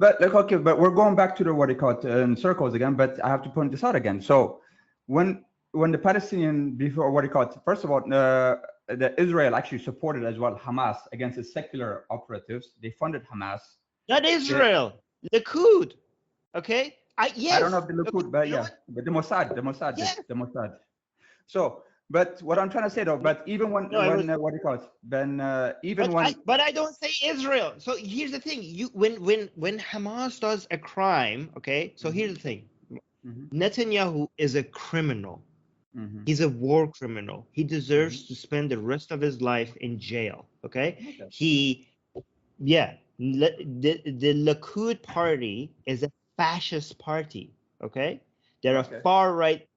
But like, okay, but we're going back to the what do you call it in circles again. But I have to point this out again. So when the Palestinian before what do you call it? First of all, the Israel actually supported as well Hamas against the secular operatives. They funded Hamas. Not They, Israel, Likud. Okay, I don't know yes. if the Likud, but You know yeah, what? but the Mossad, did, Yes. the Mossad. So, but what I'm trying to say though, but even when No, it was. what do you call it? Then even But when I don't say Israel. So here's the thing: you when Hamas does a crime, okay. So here's the thing: Netanyahu is a criminal. He's a war criminal. He deserves to spend the rest of his life in jail. Okay. Yeah. The Likud party is a fascist party. Okay. They're a far right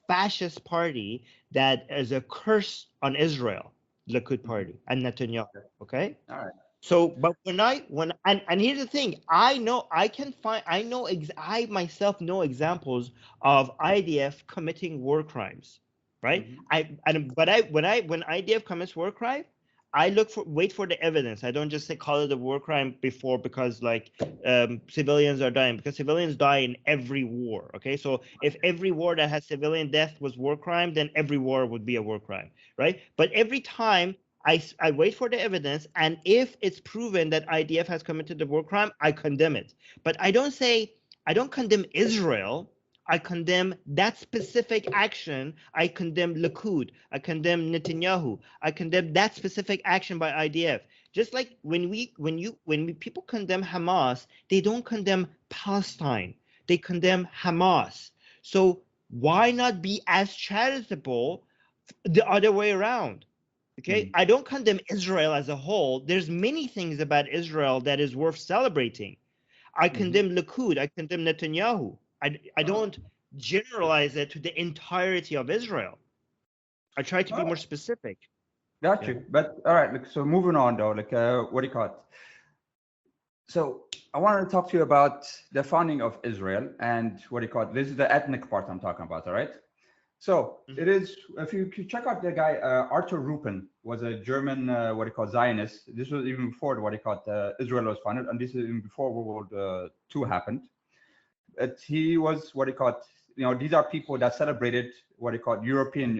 fascist party that is a curse on Israel. Likud party and Netanyahu. Okay. all right. So, but and here's the thing, I myself know examples of IDF committing war crimes, right? When IDF commits war crime, I wait for the evidence. I don't just say call it a war crime before because like civilians are dying, because civilians die in every war. Okay, so if every war that has civilian death was war crime, then every war would be a war crime, right? But every time I wait for the evidence, and if it's proven that IDF has committed the war crime, I condemn it. But I don't condemn Israel. I condemn that specific action. I condemn Likud. I condemn Netanyahu. I condemn that specific action by IDF. Just like when people condemn Hamas, they don't condemn Palestine. They condemn Hamas. So why not be as charitable the other way around? Okay, I don't condemn Israel as a whole. There's many things about Israel that is worth celebrating. I condemn Likud. I condemn Netanyahu. I don't generalize it to the entirety of Israel. I try to be more specific. Got you. But all right, so moving on though, what do you call it? So I wanted to talk to you about the founding of Israel and what do you call it? This is the ethnic part I'm talking about, all right? So it is, if you check out the guy, Arthur Rupen was a German, what do you call, Zionist. This was even before what he called Israel was founded, and this is even before World War II happened. But he was what he called, these are people that celebrated what he called European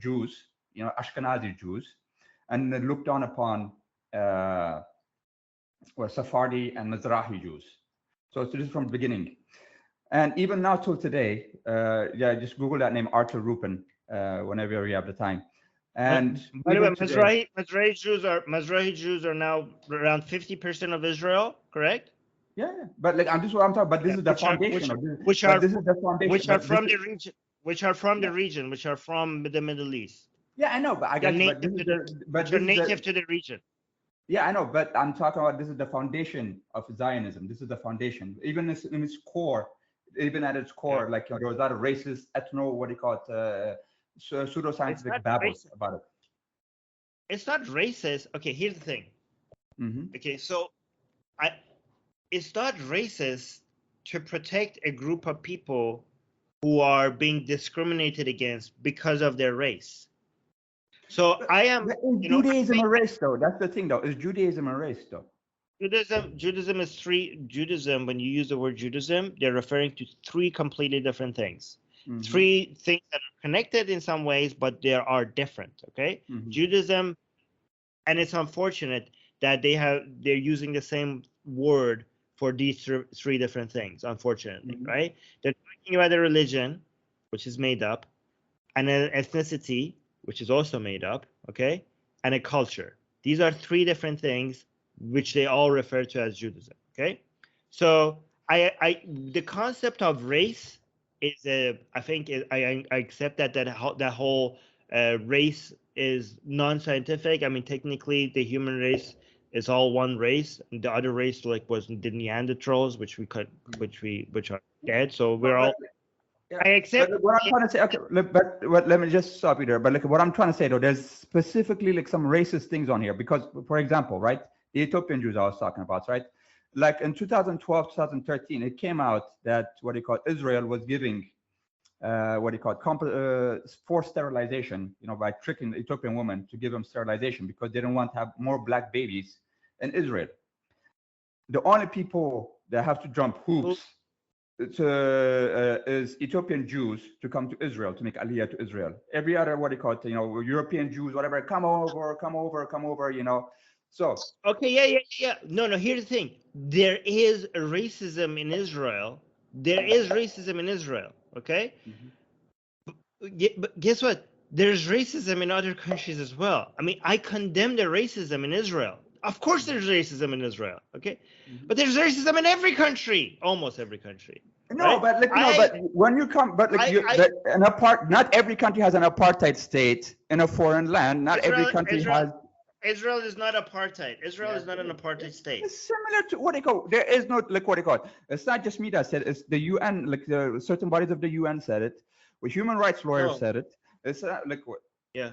Jews, Ashkenazi Jews, and they looked down upon Sephardi and Mizrahi Jews. So this is from the beginning. And even now till today, just Google that name, Arthur Rupen, whenever you have the time. And by the way, Mizrahi Jews are now around 50% of Israel, correct? Yeah, but like, and this is what I'm talking. But this is the foundation. Which are from the region. Which are from the region. Which are from the Middle East. Yeah, I know, but I got they're native to the region. Yeah, I know, but I'm talking about this is the foundation of Zionism. This is the foundation, even in its core. Even at its core, like there was a lot of racist, what do you call it, pseudoscientific babble about it. It's not racist. Okay, here's the thing. Okay, so it's not racist to protect a group of people who are being discriminated against because of their race. So Is Judaism a race, though? That's the thing, though. Is Judaism a race, though? Judaism is Judaism, when you use the word Judaism, they're referring to three completely different things. Three things that are connected in some ways, but they are different. Okay, Judaism, and it's unfortunate that they're using the same word for these three different things. Unfortunately, right? They're talking about a religion, which is made up, and an ethnicity, which is also made up. Okay, and a culture. These are three different things, which they all refer to as Judaism. Okay, so the concept of race is I think I accept that whole race is non-scientific. I mean, technically, the human race is all one race. The other race was the Neanderthals, which are dead. So we're all. I accept. But what I'm trying to say, okay, let me just stop you there. But what I'm trying to say though, there's specifically some racist things on here because, for example, right, the Ethiopian Jews I was talking about, right? Like in 2012, 2013, it came out that what you call Israel was giving forced sterilization, by tricking Ethiopian women to give them sterilization because they don't want to have more black babies in Israel. The only people that have to jump hoops to is Ethiopian Jews to come to Israel, to make aliyah to Israel. Every other, what do you call it, European Jews, whatever, come over, So Okay, yeah. No. Here's the thing: there is racism in Israel. There is racism in Israel. Okay, but guess what? There's racism in other countries as well. I mean, I condemn the racism in Israel. Of course, there's racism in Israel. Okay, but there's racism in every country, almost every country. No, right? but but when you come, but not every country has an apartheid state in a foreign land. Not every country has. Israel is not apartheid. Israel is not an apartheid state. It's similar to what they call. There is no what they call. It's not just me that said it. It's the UN. The certain bodies of the UN said it. Human rights lawyers said it. It's what? Yeah,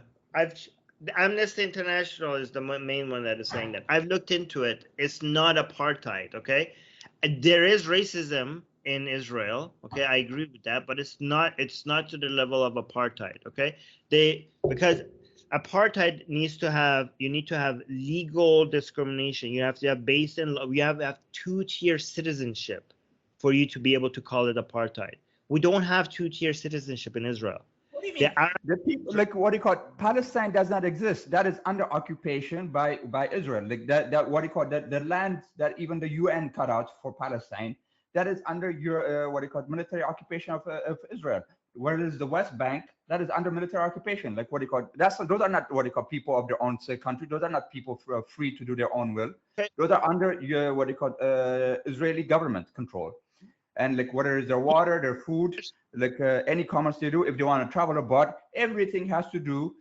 the Amnesty International is the main one that is saying that. I've looked into it. It's not apartheid. Okay, there is racism in Israel. Okay, I agree with that, but it's not to the level of apartheid. Okay, because apartheid you need to have legal discrimination. You have to have you have to have two-tier citizenship for you to be able to call it apartheid. We don't have two-tier citizenship in Israel. What do you mean? The people, what do you call it? Palestine does not exist. That is under occupation by Israel. That what do you call it? The land that even the UN cut out for Palestine, that is under your what do you call it? Military occupation of Israel. Whereas the West Bank, that is under military occupation. What do you call it? Those are not what do you call people of their own country. Those are not people free to do their own will. Those are under your what do you call Israeli government control. And whether it's their water, their food, any commerce they do, if they want to travel abroad, everything has to do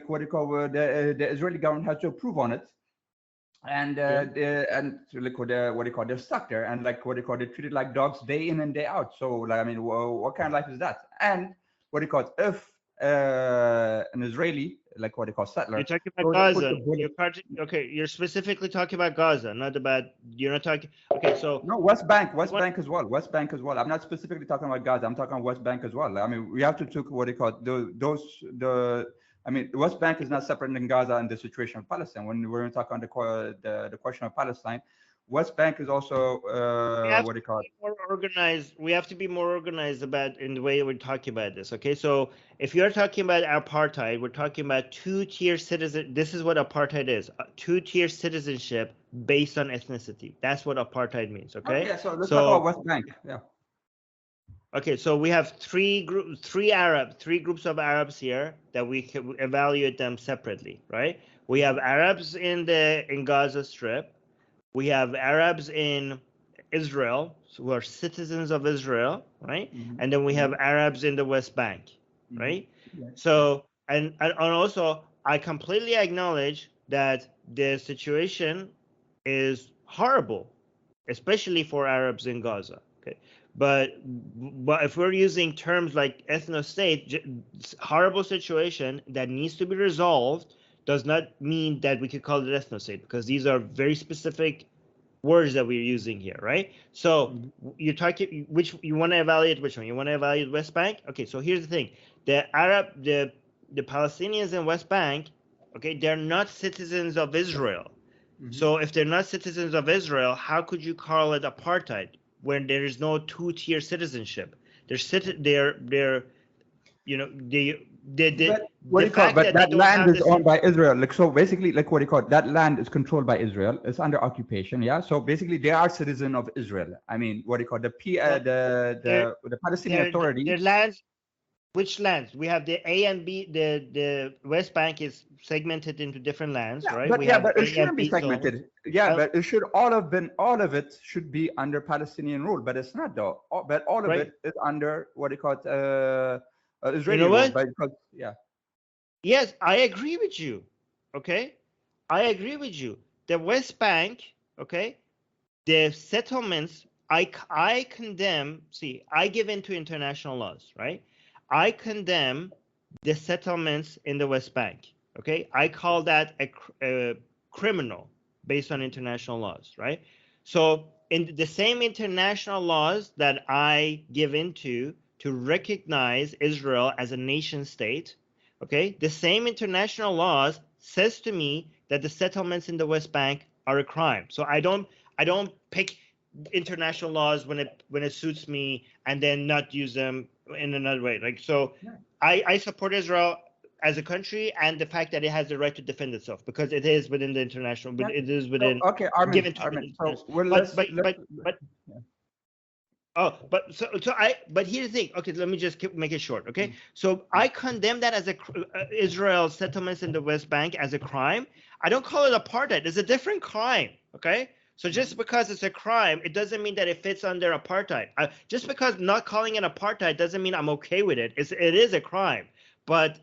what do you call the Israeli government has to approve on it. And what do you call they're stuck there, and what do you call they're treated like dogs day in and day out. So I mean, what kind of life is that? And what do you call it? If an Israeli what do you call settler, you're talking about Gaza. You're specifically talking about Gaza, not about you're not talking. Okay, so no, West Bank as well. I'm not specifically talking about Gaza. I'm talking about West Bank as well. I mean, we have to take what do you call it, I mean, the West Bank is not separate than Gaza in the situation of Palestine. When we're talking on the question of Palestine, West Bank is also what do you call it? More organized. We have to be more organized about in the way we're talking about this. Okay, so if you're talking about apartheid, we're talking about two-tier citizen. This is what apartheid is: two-tier citizenship based on ethnicity. That's what apartheid means. Okay. Yeah. So let's talk about West Bank. Yeah. Okay, so we have three groups of Arabs here that we can evaluate them separately, right? We have Arabs in Gaza Strip. We have Arabs in Israel, who are citizens of Israel, right? And then we have Arabs in the West Bank, right? So and also I completely acknowledge that the situation is horrible, especially for Arabs in Gaza. Okay. But if we're using terms like ethno-state, horrible situation that needs to be resolved does not mean that we could call it ethno-state, because these are very specific words that we're using here, right? So you're talking you want to evaluate which one? You want to evaluate West Bank? Okay, so here's the thing: the Palestinians in West Bank, okay, they're not citizens of Israel. So if they're not citizens of Israel, how could you call it apartheid when there is no two-tier citizenship? They're you know but that land is owned by Israel. So basically, what do you call it? That land is controlled by Israel. It's under occupation. Yeah. So basically, they are citizens of Israel. I mean, what do you call it? The Palestinian Authority. Their lands. Which lands? We have the A and B. The West Bank is segmented into different lands, right? But but it shouldn't be segmented. But it should all of it should be under Palestinian rule, but it's not though. But all of it is under what do you call it? Israeli rule. Yes, I agree with you. Okay, I agree with you. The West Bank, okay, the settlements. I condemn. See, I give into international laws, right? I condemn the settlements in the West Bank. Okay, I call that a criminal based on international laws, right? So in the same international laws that I give into to recognize Israel as a nation state, okay, the same international laws says to me that the settlements in the West Bank are a crime. So I don't pick international laws when it suits me, and then not use them in another way. Like, so Yeah. I support Israel as a country and the fact that it has the right to defend itself because it is within the international, but it is within Okay, Armin, given to Armin. So international. well, But yeah. oh, but here's the thing. Okay, let me just make it short. Okay, Mm. so I condemn that as Israel settlements in the West Bank as a crime. I don't call it apartheid. It's a different crime. Okay, so just because it's a crime, it doesn't mean that it fits under apartheid. Just because not calling it apartheid doesn't mean I'm okay with it. It is a crime. But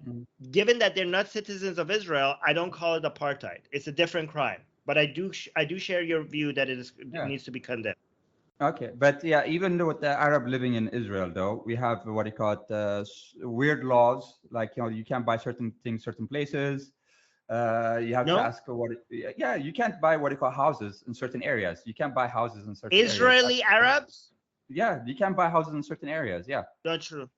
given that they're not citizens of Israel, I don't call it apartheid. It's a different crime. But I do share your view that it needs to be condemned. Okay, but yeah, even with the Arab living in Israel, though, we have what you call it, weird laws, like you can't buy certain things, certain places. You have to ask for what. Yeah, you can't buy what you call houses in certain areas. You can't buy houses in certain Israeli areas. Arabs? Yeah, you can't buy houses in certain areas. Yeah. Not true.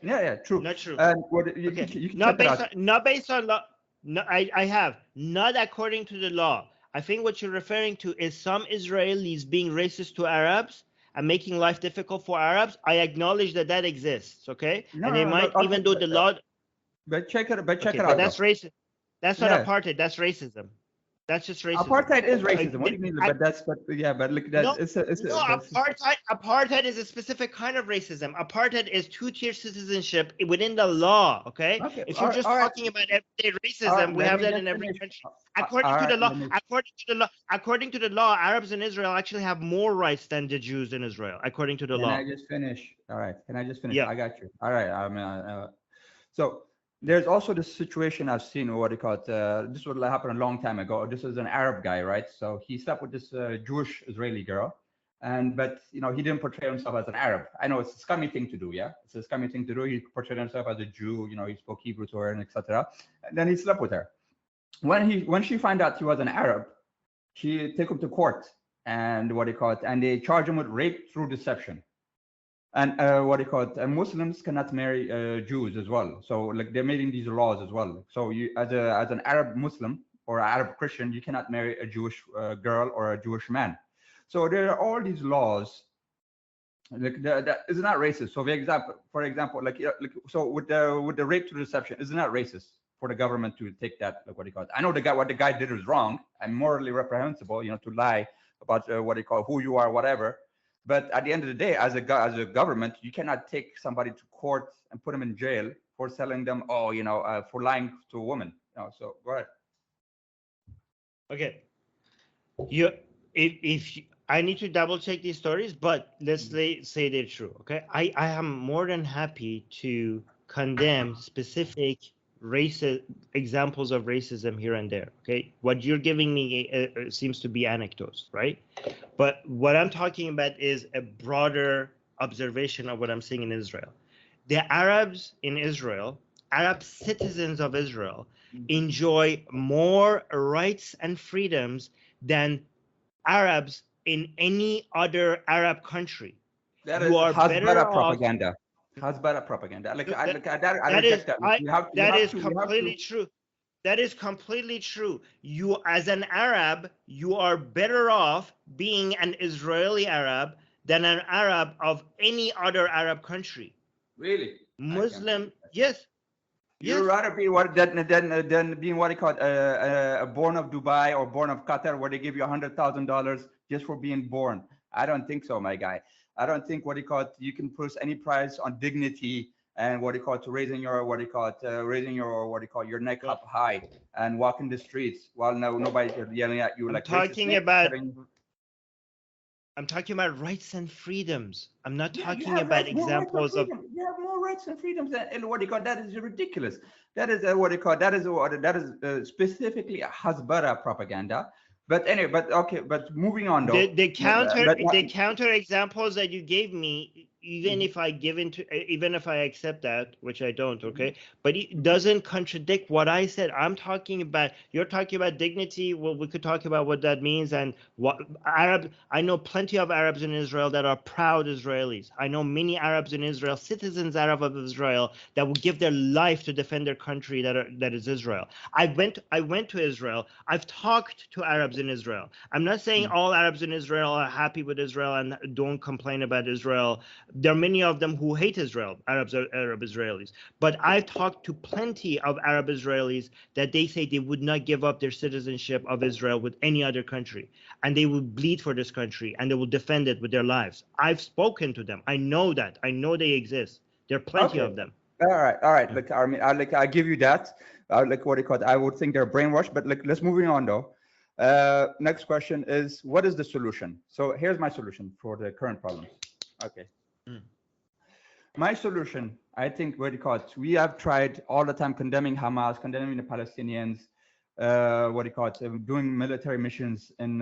Yeah, true. Not true. And what you Okay. can Not check it based out. on not based on law. No, I have not according to the law. I think what you're referring to is some Israelis being racist to Arabs and making life difficult for Arabs. I acknowledge that that exists. Okay, No, and they might okay, even though the law. But check it. But check Okay, it but out. that's Though. racist. That's not Yeah. apartheid. That's racism. That's just racism. Apartheid is racism. What do you mean? But look, that No, it's no, apartheid is a specific kind of racism. Apartheid is two-tier citizenship within the law. Okay, if you're just talking about everyday racism, we have that in every country. According to the law, Arabs in Israel actually have more rights than the Jews in Israel, according to the law. Can I just finish? All right. Can I just finish? Yeah. I got you. All right. I mean, so there's also this situation I've seen, what do you call it? This would happen a long time ago. This is an Arab guy, right? So he slept with this Jewish Israeli girl, but he didn't portray himself as an Arab. I know it's a scummy thing to do, yeah. It's a scummy thing to do. He portrayed himself as a Jew. He spoke Hebrew to her and etc. And then he slept with her. When she found out he was an Arab, she took him to court and what do you call it? And they charged him with rape through deception. And Muslims cannot marry Jews as well. So like they're making these laws as well. So you, as an Arab Muslim or Arab Christian, you cannot marry a Jewish girl or a Jewish man. So there are all these laws. Like that is not racist. So for example, so with the rape to deception, isn't that racist for the government to take that? Like what do you call it? I know what the guy did is wrong and morally reprehensible. To lie about who you are, whatever. But at the end of the day, as a government, you cannot take somebody to court and put them in jail for telling them, for lying to a woman. So go ahead. Okay. If I need to double check these stories, but let's say they're true. Okay. I am more than happy to condemn specific examples of racism here and there. Okay. What you're giving me seems to be anecdotes, right? But what I'm talking about is a broader observation of what I'm seeing in Israel. The Arabs in Israel, Arab citizens of Israel, enjoy more rights and freedoms than Arabs in any other Arab country. That is Hasbara propaganda. Hasbara propaganda. That is completely true. That is completely true. You, as an Arab, you are better off being an Israeli Arab than an Arab of any other Arab country. Really? Muslim, yes. You'd rather be than being what they call born of Dubai or born of Qatar, where they give you $100,000 just for being born. I don't think so, my guy. I don't think you can put any price on dignity and raising your your neck up high and walking the streets while nobody's yelling at you. I'm talking about rights and freedoms. I'm not talking about examples of. You have more rights and freedoms than that is ridiculous. That is specifically Hasbara propaganda. But anyway, but moving on though. The counter examples that you gave me, even if I even if I accept that, which I don't, okay, but it doesn't contradict what I said. I'm talking about, you're talking about dignity. Well, we could talk about what that means and what I know plenty of Arabs in Israel that are proud Israelis. I know many Arabs in Israel, citizens Arab of Israel, that will give their life to defend their country that is Israel. I went to Israel. I've talked to Arabs in Israel. I'm not saying all Arabs in Israel are happy with Israel and don't complain about Israel. There are many of them who hate Israel, Arab Israelis. But I've talked to plenty of Arab Israelis that they say they would not give up their citizenship of Israel with any other country. And they will bleed for this country and they will defend it with their lives. I've spoken to them. I know that. I know they exist. There are plenty of them. All right. Like, I mean, I give you that. Like, what do you call it? I would think they're brainwashed, but like, let's moving on though. Next question is, what is the solution? So here's my solution for the current problems. Okay. My solution, I think, what do you call it? We have tried all the time condemning Hamas, condemning the Palestinians, what do you call it? Doing military missions in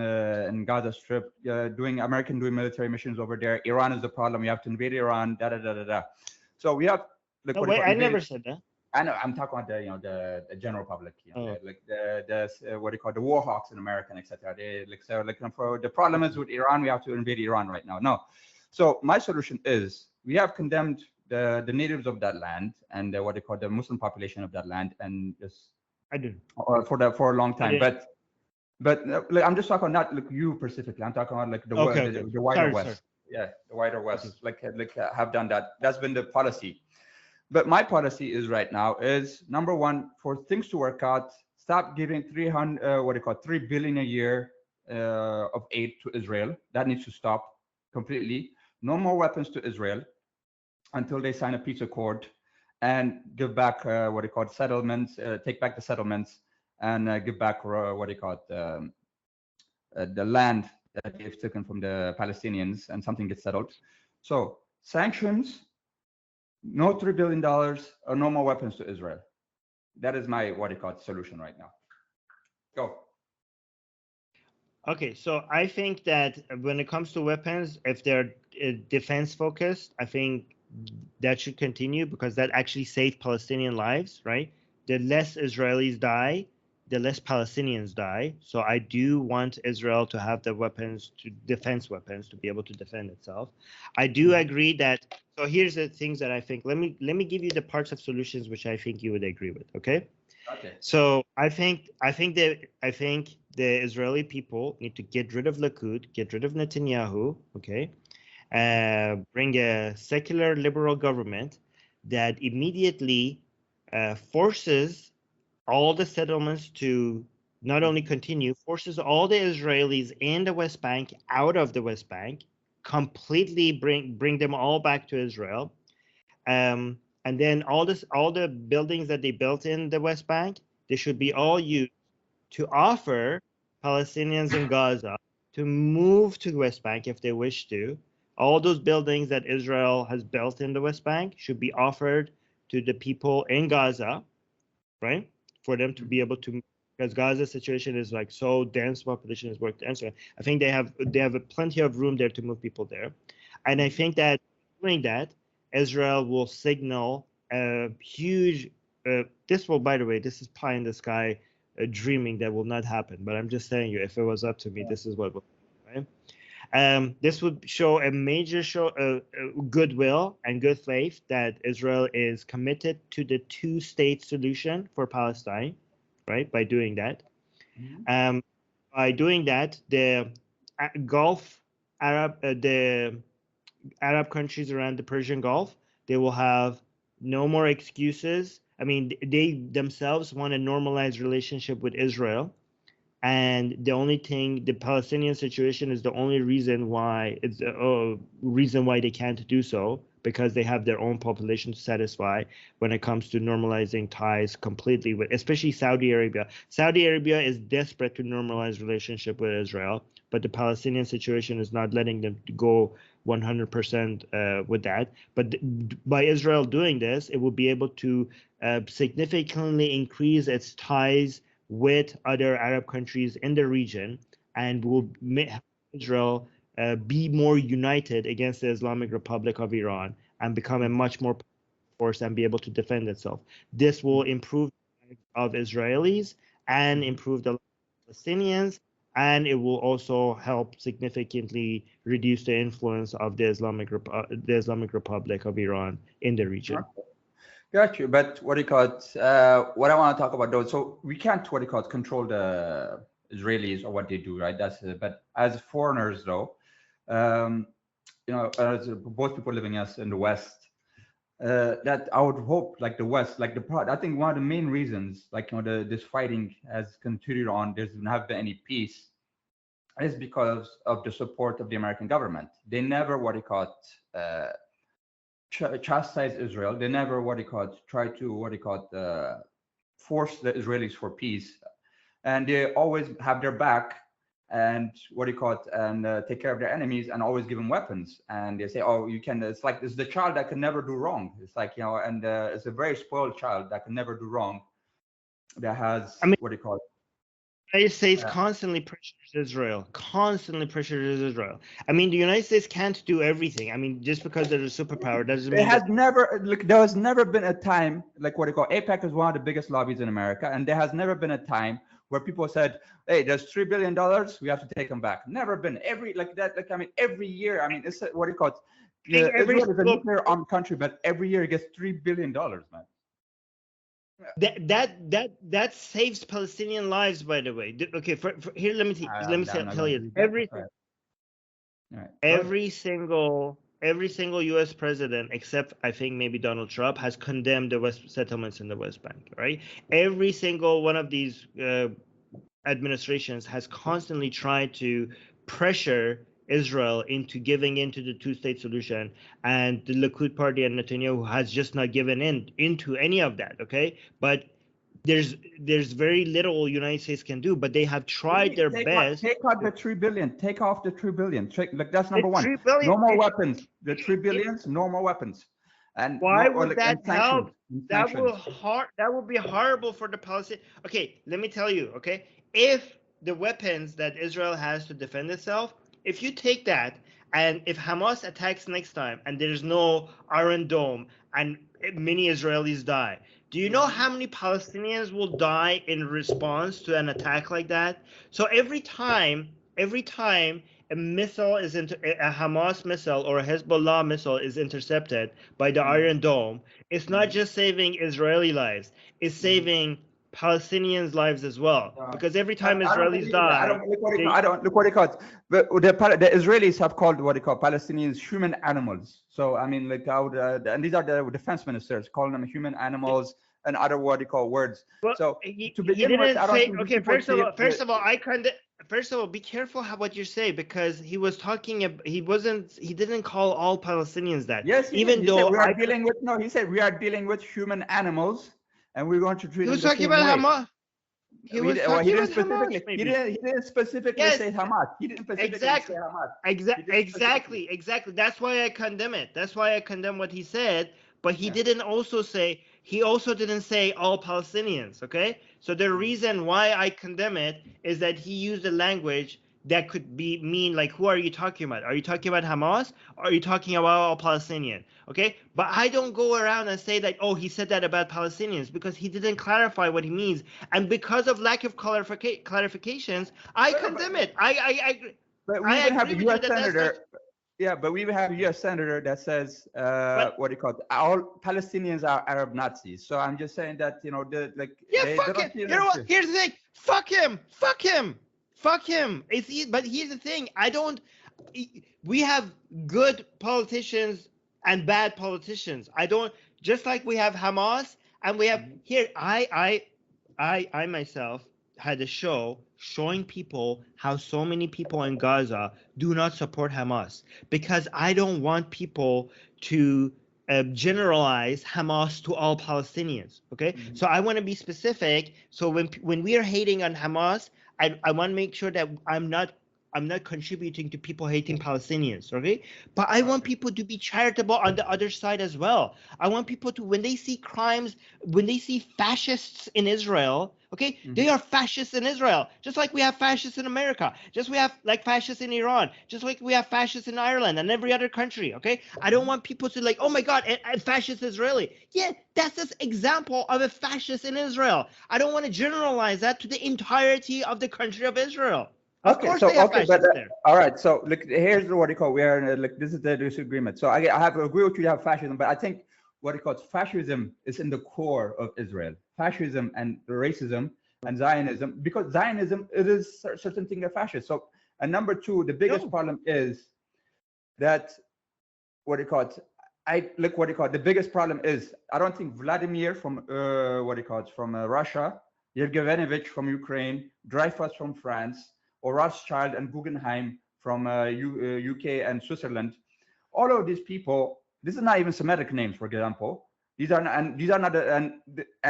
Gaza Strip, doing military missions over there. Iran is the problem. We have to invade Iran. So we have. Like, no, wait, I never said that. I know. I'm talking about the general public. Like the what do you call it? The war hawks in America, etc. They for the problem is with Iran. We have to invade Iran right now. No. So my solution is we have condemned the natives of that land and what they call the Muslim population of that land, and just I did for a long time. But like, I'm just talking not like you specifically. I'm talking about like the wider West. Sorry. Yeah, the wider West. Like have done that. That's been the policy. But my policy is right now is number one, for things to work out, stop giving 3 billion a year of aid to Israel. That needs to stop completely. No more weapons to Israel until they sign a peace accord and give back settlements, take back the settlements and give back the land that they've taken from the Palestinians and something gets settled. So sanctions, no $3 billion or no more weapons to Israel. That is my solution right now. Go. Okay, so I think that when it comes to weapons, if they're defense focused, I think that should continue because that actually saved Palestinian lives, right? The less Israelis die, the less Palestinians die. So I do want Israel to have the defense weapons to be able to defend itself. I do agree that. So here's the things that I think. Let me give you the parts of solutions which I think you would agree with. Okay. Okay. So I think the Israeli people need to get rid of Likud, get rid of Netanyahu. Okay. Bring a secular liberal government that immediately forces all the settlements to not only continue, forces all the Israelis in the West Bank out of the West Bank, completely bring them all back to Israel, and then all the buildings that they built in the West Bank, they should be all used to offer Palestinians in Gaza to move to the West Bank if they wish to. All those buildings that Israel has built in the West Bank should be offered to the people in Gaza, right? For them to be able to, because Gaza's situation is like so dense, population is worked dense. So I think they have plenty of room there to move people there, and I think that doing that, Israel will signal a huge. This will, by the way, this is pie in the sky, dreaming that will not happen. But I'm just saying, if it was up to me, this is what will happen, right? This would show a major goodwill and good faith that Israel is committed to the two-state solution for Palestine, right? By doing that, the Gulf the Arab countries around the Persian Gulf, they will have no more excuses. I mean, they themselves want a normalized relationship with Israel. And the Palestinian situation is the only reason why they can't do so, because they have their own population to satisfy when it comes to normalizing ties completely with, especially Saudi Arabia. Saudi Arabia is desperate to normalize relationship with Israel, but the Palestinian situation is not letting them go 100% with that. But by Israel doing this, it will be able to significantly increase its ties with other Arab countries in the region, and will make Israel be more united against the Islamic Republic of Iran and become a much more force and be able to defend itself. This will improve the lives of Israelis and improve the lives of Palestinians, and it will also help significantly reduce the influence of the Islamic Republic of Iran in the region. Got you. But what I want to talk about though, so we can't control the Israelis or what they do, right? But as foreigners though, as both people living in the West, that I would hope, like the West, I think one of the main reasons, this fighting has continued on, there's not been any peace, is because of the support of the American government. They never chastise Israel. They never try to force the Israelis for peace, and they always have their back and take care of their enemies and always give them weapons. And they say, oh, you can, it's like, it's the child that can never do wrong. It's like, and it's a very spoiled child that can never do wrong, that has, the United States constantly pressures Israel. I mean, the United States can't do everything. I mean, just because they're a superpower doesn't mean there has never been a time, AIPAC is one of the biggest lobbies in America, and there has never been a time where people said, hey, there's $3 billion, we have to take them back. Never been. Every year, I mean, it's Israel is a nuclear armed country, but every year it gets $3 billion, man. That saves Palestinian lives, by the way. Okay, here, let me tell you. Every single U.S. president, except I think maybe Donald Trump, has condemned the West settlements in the West Bank. Right? Every single one of these administrations has constantly tried to pressure Israel into giving into the two-state solution, and the Likud party and Netanyahu has just not given into any of that. Okay, but there's very little United States can do, but they have tried their best. Take out the $3 billion. Take off the $3 billion. That's number one. No more weapons. The $3 billion, no more weapons. And why would that help? That will be horrible for the Palestinians. Okay, let me tell you. Okay, if the weapons that Israel has to defend itself, if you take that, and if Hamas attacks next time and there's no Iron Dome and many Israelis die, do you know how many Palestinians will die in response to an attack like that? So every time a missile is a Hamas missile or a Hezbollah missile is intercepted by the Iron Dome, it's not just saving Israeli lives, it's saving Palestinians' lives as well, because every time Israelis die, But the Israelis have called Palestinians human animals. So I mean, and these are the defense ministers calling them human animals and other words. Well, so to begin with, I don't think okay. First of all, be careful what you say, because he was talking. He didn't call all Palestinians that. Yes, even though he said we are dealing with human animals. And we're going to treat them the same way. Hamas. He didn't specifically say Hamas. He didn't specifically say Hamas. Exactly. That's why I condemn it. That's why I condemn what he said. But he didn't also say. He also didn't say all Palestinians. Okay. So the reason why I condemn it is that he used a language that could mean like, who are you talking about? Are you talking about Hamas? Or are you talking about all Palestinian? Okay, but I don't go around and say that, oh, he said that about Palestinians, because he didn't clarify what he means, and because of lack of clarifications, I condemn it. I agree. But we even have a U.S. senator. Yeah, but we even have a U.S. senator that says all Palestinians are Arab Nazis. So I'm just saying that fuck him. You know what? Here's the thing. Fuck him. But here's the thing. We have good politicians and bad politicians. Just like we have Hamas and we have here. I myself had a show showing people how so many people in Gaza do not support Hamas, because I don't want people to generalize Hamas to all Palestinians. Okay, so I want to be specific. So when we are hating on Hamas, I want to make sure that I'm not contributing to people hating Palestinians, okay? But I want people to be charitable on the other side as well. I want people to, when they see crimes, when they see fascists in Israel, Okay, they are fascists in Israel, just like we have fascists in America, just we have like fascists in Iran, just like we have fascists in Ireland and every other country. Okay, I don't want people to like, oh my God, a fascist Israeli. Yeah, that's an example of a fascist in Israel. I don't want to generalize that to the entirety of the country of Israel. Of course, they have fascists there. All right. So look, here's what you call. We are like this is the disagreement. So I have to agree with you. You have fascism, but I think what it calls fascism is in the core of Israel. Fascism and racism and Zionism, because Zionism it is a certain thing of fascist. So and number two, the biggest problem is that what it calls. The biggest problem is I don't think Vladimir from from Russia, Yevgenovich from Ukraine, Dreyfus from France, or Rothschild and Guggenheim from UK and Switzerland. All of these people, this is not even Semitic names, for example. These are not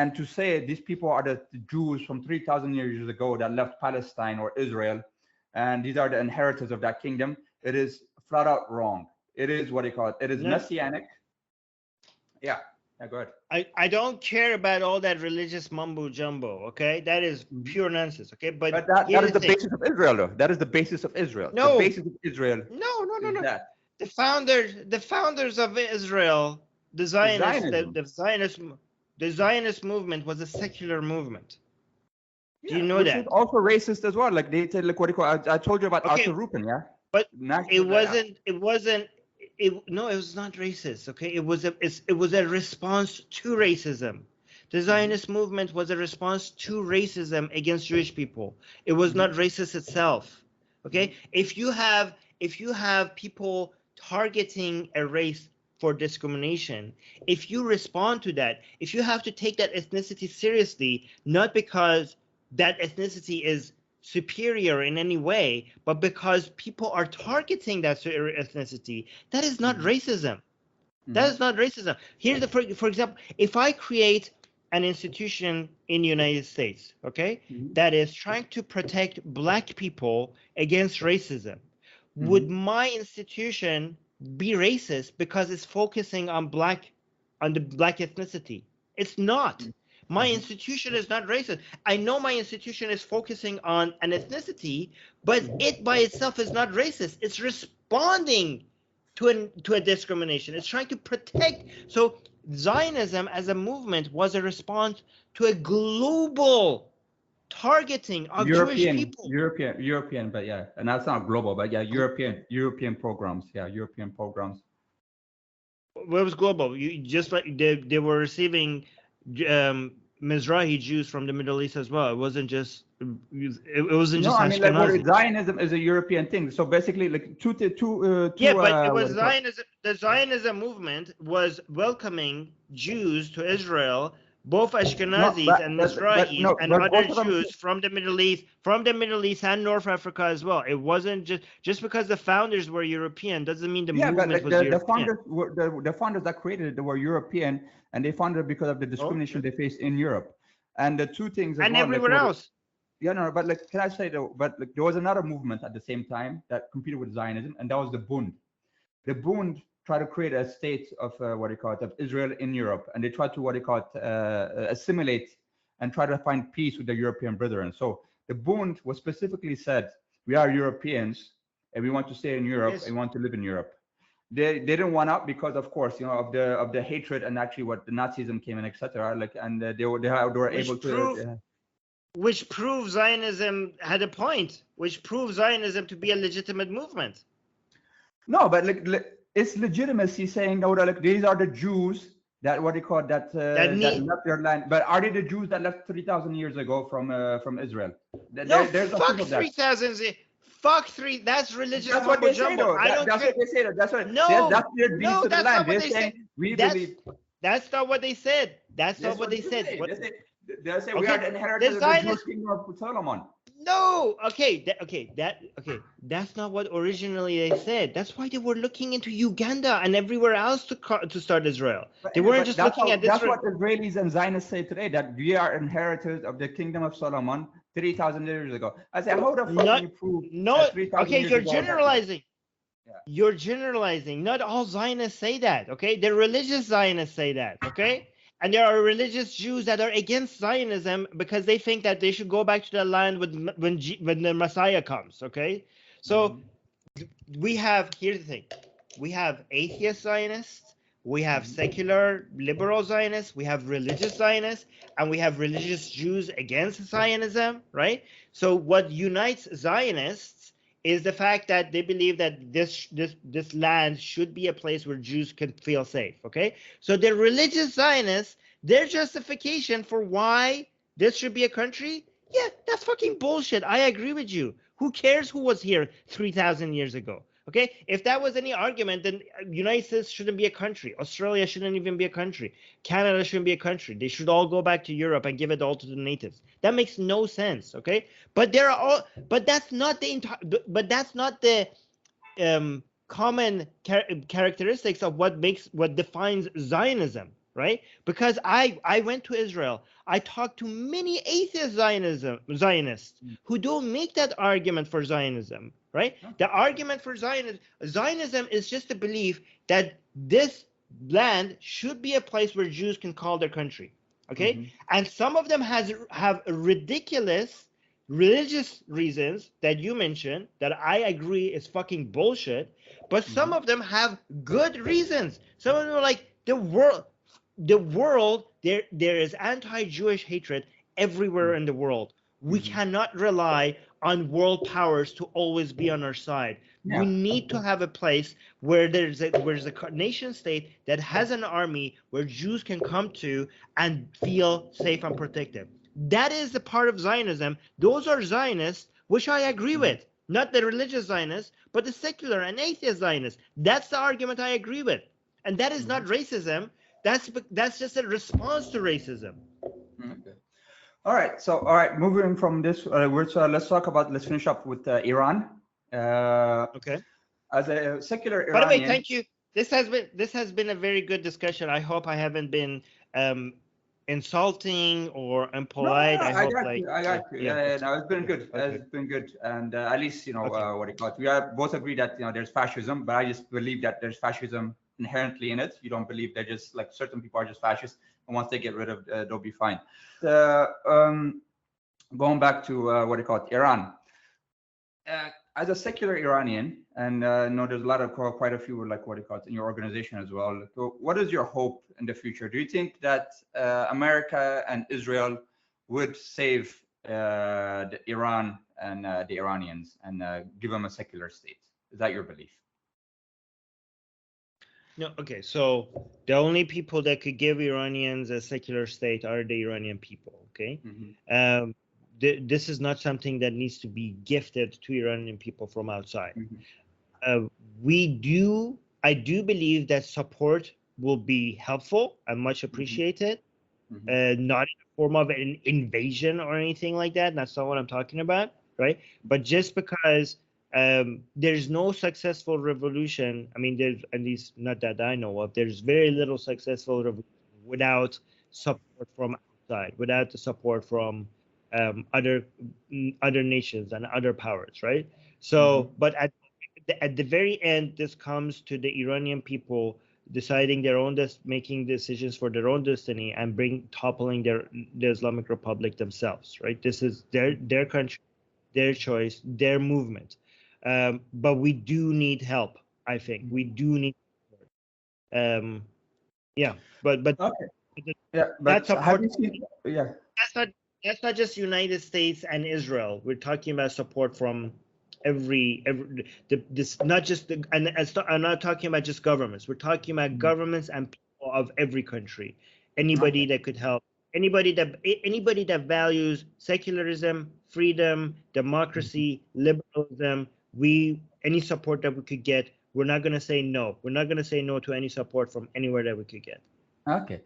and to say these people are the Jews from 3,000 years ago that left Palestine or Israel, and these are the inheritors of that kingdom. It is flat out wrong. It is what they call it. It is messianic. Yeah. Yeah, go ahead. I don't care about all that religious mumbo jumbo. Okay, that is pure nonsense. Okay, but that is the basis of Israel, though. That is the basis of Israel. No, the basis of Israel. No. That. The founders of Israel, the Zionist movement was a secular movement. Do you know that? Which is also racist as well. Like they said, like what do you call? I told you about Arthur Rupin, yeah. But it wasn't. No, it was not racist. Okay, it was a response to racism. The Zionist movement was a response to racism against Jewish people. It was not racist itself. Okay, if you have people targeting a race for discrimination, if you respond to that, if you have to take that ethnicity seriously, not because that ethnicity is superior in any way, but because people are targeting that ethnicity, that is not racism. That is not racism. Here's for example, if I create an institution in the United States, okay, that is trying to protect Black people against racism, would my institution be racist because it's focusing on the Black ethnicity? It's not. My institution is not racist. I know my institution is focusing on an ethnicity, but it by itself is not racist. It's responding to a discrimination. It's trying to protect. So Zionism as a movement was a response to a global targeting of Jewish people. European, but yeah, and that's not global, but yeah, European programs. Yeah, European programs. What was global? Just like they were receiving Mizrahi Jews from the Middle East as well. It wasn't just Ashkenazi. Like Zionism is a European thing. So basically, like two. Yeah, but it was Zionism. The Zionism movement was welcoming Jews to Israel, both Ashkenazis and Mizrahis and other Jews from the Middle East and North Africa as well. It wasn't just because the founders were European doesn't mean the movement was European. The founders that created it were European, and they founded it because of the discrimination they faced in Europe, and the two things. And everywhere else. Yeah, no, but like, can I say though? But like, there was another movement at the same time that competed with Zionism, and that was the Bund. The Bund tried to create a state of of Israel in Europe, and they tried to assimilate and try to find peace with the European brethren. So the Bund was specifically said, we are Europeans and we want to stay in Europe and we want to live in Europe. They didn't want out because, of course, of the hatred and actually what the Nazism came in, etc. Like, and they were able to. Which proves Zionism had a point. Which proves Zionism to be a legitimate movement. No, but it's legitimacy saying, no, like these are the Jews that that left their land. But are they the Jews that left 3,000 years ago from Israel? There's fuck 3,000. Fuck three. That's religious. That's what they say, though. That's what they say. That's what. No, that's their deeds to the land. They're saying we believe. That's not what they said. That's not what they said. They say we are the inheritors of the Jewish kingdom of Solomon. No, that's not what originally they said. That's why they were looking into Uganda and everywhere else to start Israel. They weren't just looking at Israel. That's what Israelis and Zionists say today, that we are inheritors of the kingdom of Solomon 3,000 years ago. I say, how the fuck do you prove? No, okay, you're generalizing. Yeah. You're generalizing. Not all Zionists say that, okay? The religious Zionists say that, okay? And there are religious Jews that are against Zionism because they think that they should go back to the land when the Messiah comes. Okay, so here's the thing: we have atheist Zionists, we have secular liberal Zionists, we have religious Zionists, and we have religious Jews against Zionism. Right. So what unites Zionists is the fact that they believe that this land should be a place where Jews can feel safe. Okay, so the religious Zionists, their justification for why this should be a country, yeah, that's fucking bullshit. I agree with you. Who cares who was here 3,000 years ago? Okay, if that was any argument, then United States shouldn't be a country. Australia shouldn't even be a country. Canada shouldn't be a country. They should all go back to Europe and give it all to the natives. That makes no sense. Okay, but that's not the common characteristics of what defines Zionism, right? Because I went to Israel. I talked to many atheist Zionists who don't make that argument for Zionism, right? The argument for Zionism is just the belief that this land should be a place where Jews can call their country, okay? And some of them have ridiculous religious reasons that you mentioned that I agree is fucking bullshit, but some of them have good reasons. Some of them are like the world, there is anti-Jewish hatred everywhere in the world. We cannot rely on world powers to always be on our side. Yeah. We need to have a place where there's a nation state that has an army where Jews can come to and feel safe and protected. That is the part of Zionism. Those are Zionists, which I agree with. Not the religious Zionists, but the secular and atheist Zionists. That's the argument I agree with. And that is not racism. That's just a response to racism. Okay. All right. Moving from this, let's finish up with Iran. Okay. As a secular Iranian. By the way, thank you. This has been a very good discussion. I hope I haven't been insulting or impolite. No, I got you. Yeah, no, it's been good. Okay. It's been good, and at least what it got. We both agree that there's fascism, but I just believe that there's fascism inherently in it. You don't believe they're just like certain people are just fascists, and once they get rid of, they'll be fine. Going back to Iran. As a secular Iranian, and there's quite a few in your organization as well. So what is your hope in the future? Do you think that America and Israel would save the Iran and the Iranians and give them a secular state? Is that your belief? No, okay. So the only people that could give Iranians a secular state are the Iranian people. Okay. This is not something that needs to be gifted to Iranian people from outside. I do believe that support will be helpful and much appreciated, not in the form of an invasion or anything like that. That's not what I'm talking about, right? But just because there's no successful revolution, I mean, there's at least not that I know of, there's very little successful revolution without support from outside, without the support from other nations and other powers, right? So, but at the very end, this comes to the Iranian people deciding making decisions for their own destiny and toppling the Islamic Republic themselves, right? This is their country, their choice, their movement. But we do need help. I think we do need support. But okay. But have you seen? Yeah. That's not just United States and Israel. We're talking about support from not just I'm not talking about just governments. We're talking about governments and people of every country. Anybody that could help. Anybody that values secularism, freedom, democracy, liberalism. Any support that we could get, we're not going to say no. We're not going to say no to any support from anywhere that we could get. Okay.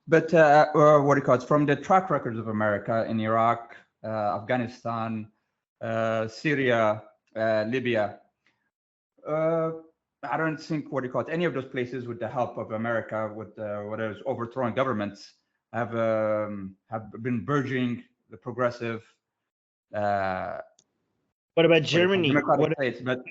But from the track records of America in Iraq, Afghanistan, Syria, Libya, I don't think any of those places with the help of America, with whatever overthrowing governments, have been burgeoning the progressive. What about Germany? States, but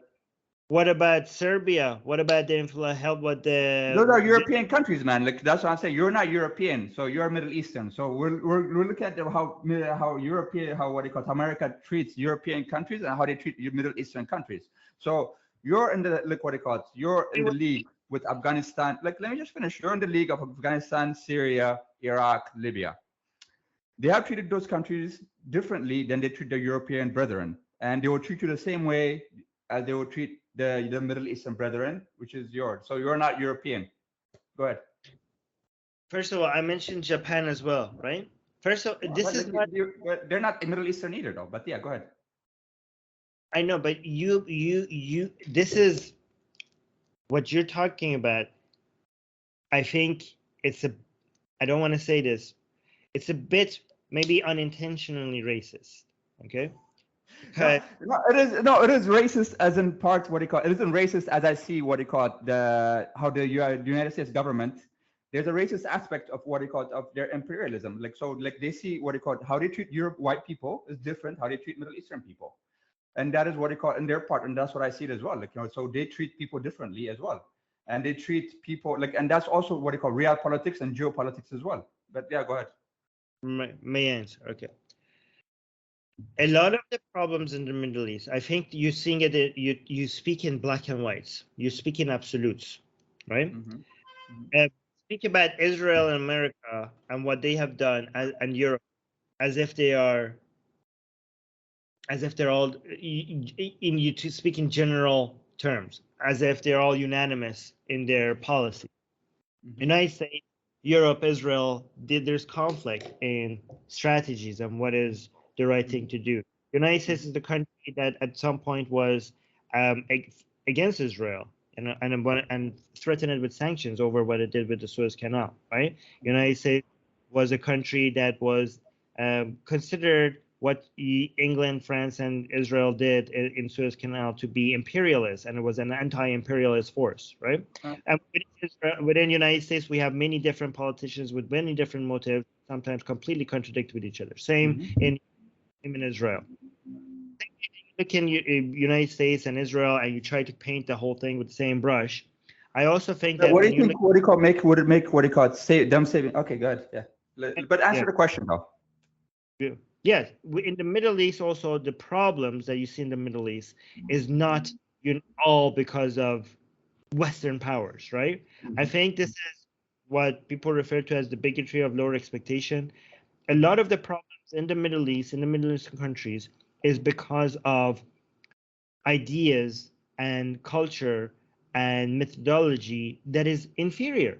What about Serbia? What about the help with the? Those are European countries, man. Like that's what I'm saying. You're not European, so you're Middle Eastern. So we're looking at how European, how what do you call it, America treats European countries and how they treat Middle Eastern countries. So you're in the, look what do you call it, you're in the league with Afghanistan. Like, let me just finish. You're in the league of Afghanistan, Syria, Iraq, Libya. They have treated those countries differently than they treat their European brethren, and they will treat you the same way as they will treat the Middle Eastern brethren, which is yours. So you're not European. Go ahead. First of all, I mentioned Japan as well, right? First of all, this is not. They're not Middle Eastern either, though. But yeah, go ahead. I know, but you. This is what you're talking about. I think it's a. I don't want to say this. It's a bit maybe unintentionally racist. Okay. No, it is. No, it is racist as in parts. What do you call it? It isn't racist as I see what do you call it, how the United States government. There's a racist aspect of what do you call it, of their imperialism. Like, so, like they see what do you call it, how they treat Europe white people is different how they treat Middle Eastern people, and that is what they call it in their part, and that's what I see it as well. Like, so they treat people differently as well, and they treat people like, and that's also what they call real politics and geopolitics as well. But yeah, go ahead. May answer. Okay. A lot of the problems in the Middle East, I think you're seeing it. You speak in black and whites. You speak in absolutes, right? Speak about Israel and America and what they have done, and Europe, as if they're all you to speak in general terms, as if they're all unanimous in their policy. United States, Europe, Israel, there's conflict in strategies and what is the right thing to do. United States is the country that at some point was against Israel and threatened it with sanctions over what it did with the Suez Canal, right? United States was a country that was considered what England, France, and Israel did in Suez Canal to be imperialist, and it was an anti-imperialist force, right? And within United States, we have many different politicians with many different motives, sometimes completely contradict with each other. Same in Israel. Look in United States and Israel, and you try to paint the whole thing with the same brush. I also think that. What do you think? What do you call would it make? What do you call it? Them saving? Okay, good. Yeah, but answer the question though. Yeah. Yes, in the Middle East, also the problems that you see in the Middle East is not all because of Western powers, right? I think this is what people refer to as the bigotry of lower expectation. A lot of the problems in the Middle East, in the Middle Eastern countries, is because of ideas and culture and methodology that is inferior,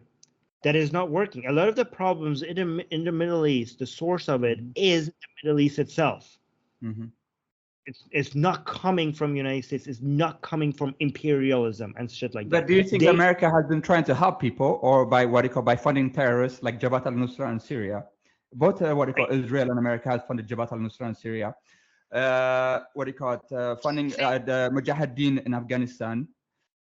that is not working. A lot of the problems in the Middle East, the source of it is the Middle East itself. It's not coming from United States. It's not coming from imperialism and shit like that. But do you think America has been trying to help people, or by what do you call, by funding terrorists like Jabhat al-Nusra in Syria? Both what do you call, Israel and America has funded Jabhat al-Nusra in Syria. What do you call it? Funding the Mujahideen in Afghanistan.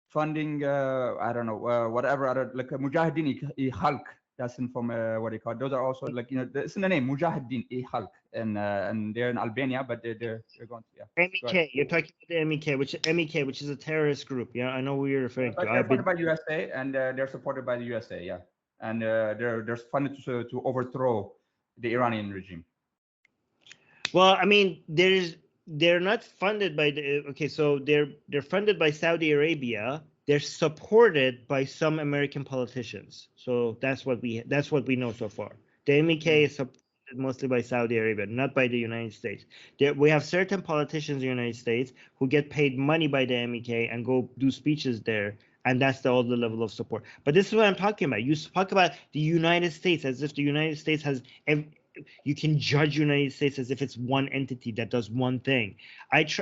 Funding, I don't know, whatever other, like Mujahideen-i-Khalq, that's in from, what do you call it? Those are also like, it's in the name, Mujahideen-i-Khalq, and they're in Albania, but they're going to, yeah. MEK, you're talking about the MEK, which is a terrorist group. Yeah, I know who you're referring to. They're funded by the USA, and they're supported by the USA, yeah. And they're funded to overthrow the Iranian regime. Well, I mean, they're not funded by so they're funded by Saudi Arabia. They're supported by some American politicians. So that's what we know so far. The MEK is supported mostly by Saudi Arabia, not by the United States. We have certain politicians in the United States who get paid money by the MEK and go do speeches there, and that's all the level of support. But this is what I'm talking about. You talk about the United States as if the United States has. You can judge United States as if it's one entity that does one thing.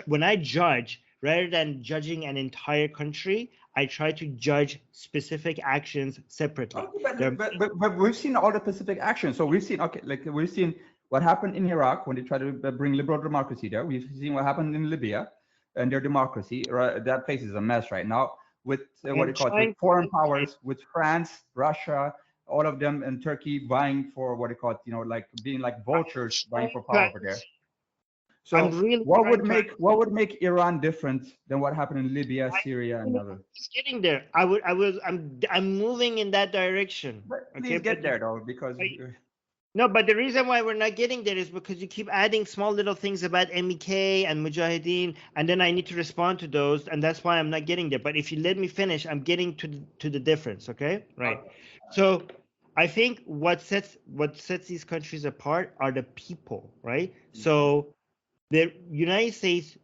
When I judge, rather than judging an entire country, I try to judge specific actions separately. Okay, but we've seen all the specific actions. So we've seen, we've seen what happened in Iraq when they tried to bring liberal democracy there. We've seen what happened in Libya and their democracy. Right? That place is a mess right now with what do you call it? With foreign powers, with France, Russia, all of them, in Turkey vying for what do you call it? Like being like vultures vying for power over there. So really what would make Iran different than what happened in Libya, Syria, and other? just getting there. I'm moving in that direction. But Okay, please get there though, because no, but the reason why we're not getting there is because you keep adding small little things about MEK and Mujahideen, and then I need to respond to those, and that's why I'm not getting there. But if you let me finish, I'm getting to the difference. Okay, right. So I think what sets these countries apart are the people, right? So the United States